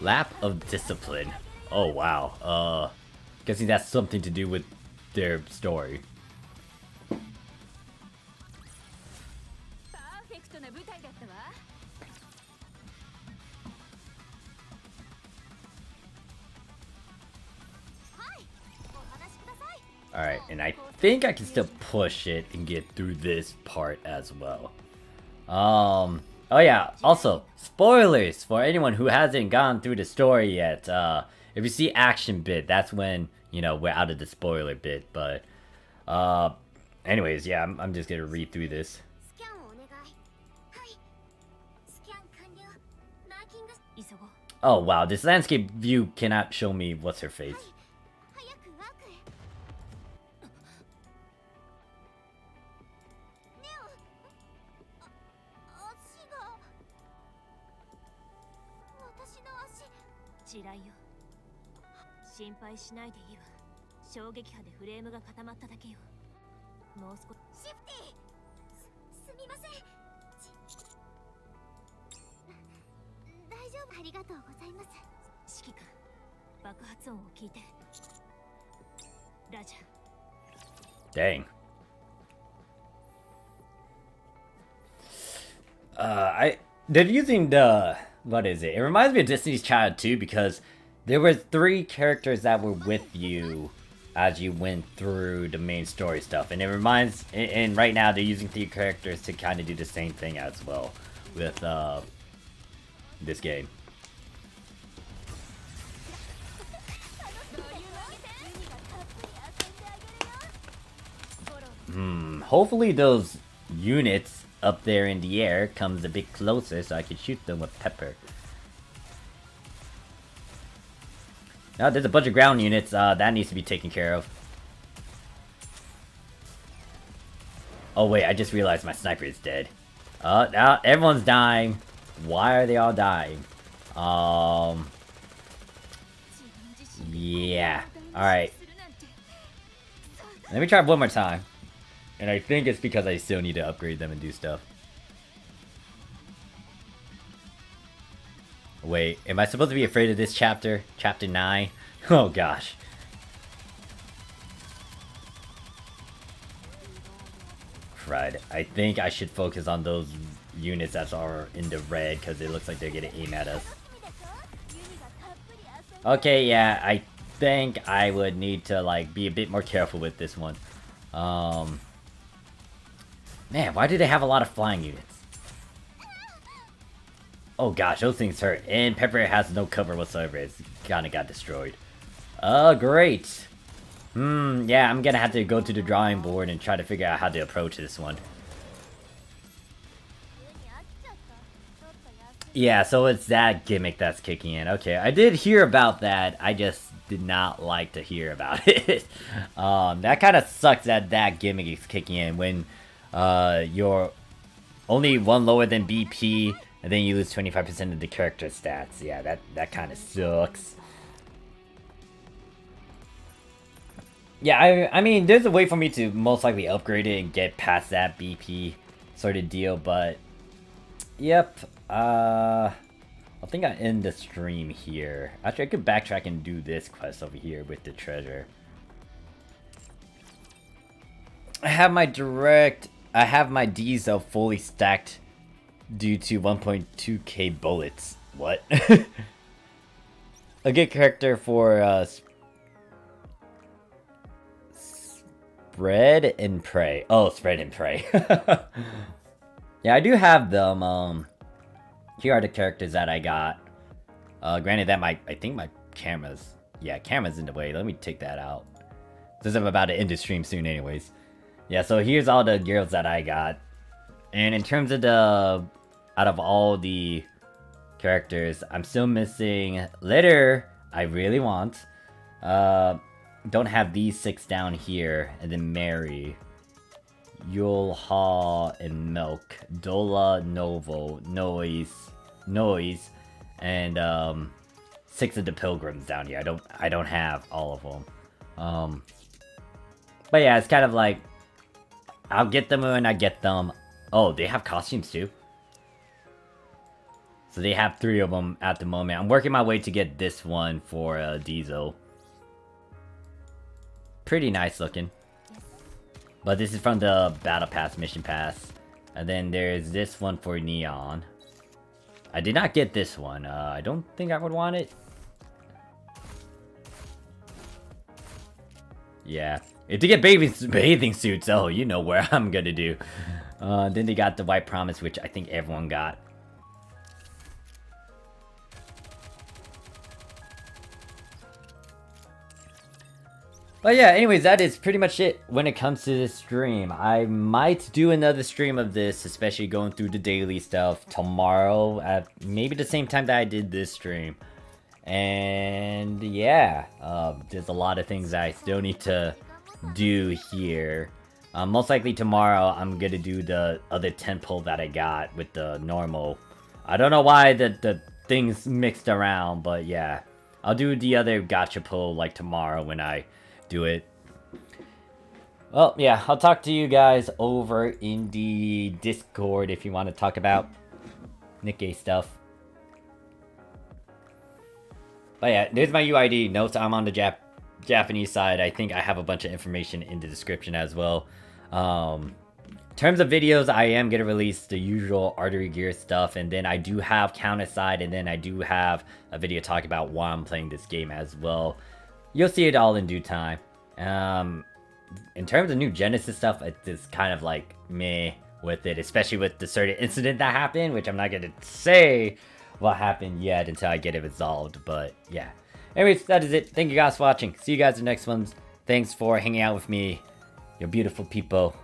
Lap of Discipline. Oh, wow. Guessing that's something to do with their story. Alright, and I think I can still push it and get through this part as well. Oh yeah, also, spoilers for anyone who hasn't gone through the story yet. If you see action bit, that's when, you know, we're out of the spoiler bit, but, anyways, yeah, I'm just gonna read through this. Oh wow, this landscape view cannot show me what's her face. Dang. They're using the, what is it? It reminds me of Destiny's Child 2 because there were 3 characters that were with you as you went through the main story stuff. And it reminds, and right now they're using 3 characters to kind of do the same thing as well with this game. Hopefully those units up there in the air comes a bit closer so I can shoot them with Pepper. Now there's a bunch of ground units that needs to be taken care of. Oh wait, I just realized my sniper is dead. Now everyone's dying. Why are they all dying? Yeah. Alright. Let me try one more time. And I think it's because I still need to upgrade them and do stuff. Wait, am I supposed to be afraid of this chapter? Chapter 9? Oh gosh. Right, I think I should focus on those units that are in the red because it looks like they're gonna aim at us. Okay, yeah, I think I would need to like be a bit more careful with this one. Man, why do they have a lot of flying units? Oh gosh, those things hurt. And Pepper has no cover whatsoever. It's kinda got destroyed. Great. Yeah, I'm gonna have to go to the drawing board and try to figure out how to approach this one. Yeah, so it's that gimmick that's kicking in. Okay, I did hear about that. I just did not like to hear about it. That kind of sucks that that gimmick is kicking in when you're only one lower than BP, and then you lose 25% of the character stats. Yeah, that kind of sucks. Yeah, I mean, there's a way for me to most likely upgrade it and get past that BP sort of deal, but yep. I think I end the stream here. Actually, I could backtrack and do this quest over here with the treasure. I have my diesel fully stacked due to 1.2k bullets. What? A good character for Spread and Pray. Oh, Spread and Pray. Yeah, I do have them. Here are the characters that I got. Granted that I think my camera's in the way. Let me take that out. Since I'm about to end the stream soon anyways. Yeah, so here's all the girls that I got. And in terms of out of all the characters, I'm still missing Litter. I really want. Don't have these 6 down here. And then Mary. Yulha and Milk. Dola, Novo, Noise, and 6 of the Pilgrims down here. I don't have all of them. But yeah, it's kind of like I'll get them when I get them. Oh, they have costumes too. So they have 3 of them at the moment. I'm working my way to get this one for Diesel. Pretty nice looking. But this is from the Battle Pass, Mission Pass. And then there's this one for Neon. I did not get this one. I don't think I would want it. Yeah. If they get bathing suits, oh, you know where I'm gonna do. Then they got the White Promise, which I think everyone got. But yeah, anyways, that is pretty much it when it comes to this stream. I might do another stream of this, especially going through the daily stuff tomorrow at maybe the same time that I did this stream. And yeah, there's a lot of things that I still need to do here. Most likely tomorrow, I'm gonna do the other temple that I got with the normal. I don't know why the things mixed around, but yeah. I'll do the other gacha pull like tomorrow when I do it. Well, yeah, I'll talk to you guys over in the Discord if you want to talk about Nikke stuff. But yeah, there's my UID. Notes, I'm on the Japanese side. I think I have a bunch of information in the description as well. In terms of videos, I am going to release the usual Artery Gear stuff, and then I do have Counter Side, and then I do have a video talking about why I'm playing this game as well. You'll see it all in due time. In terms of new Genesis stuff, it's kind of like meh with it, especially with the certain incident that happened, which I'm not going to say what happened yet until I get it resolved, but yeah. Anyways, that is it. Thank you guys for watching. See you guys in the next ones. Thanks for hanging out with me, you beautiful people.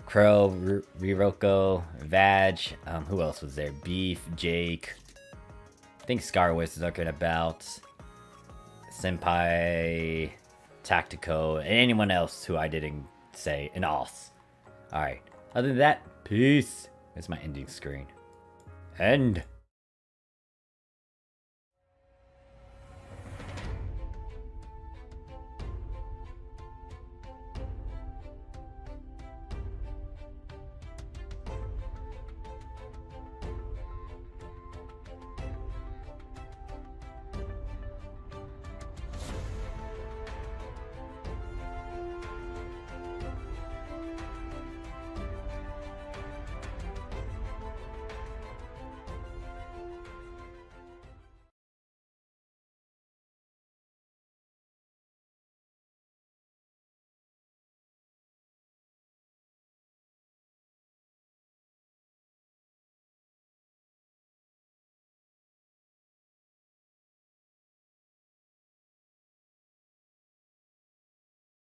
Crow, Riroko, Vag, who else was there? Beef, Jake, I think Scar was looking about, Senpai, Tactico, and anyone else who I didn't say, and Os. Alright, other than that, peace. There's my ending screen. End.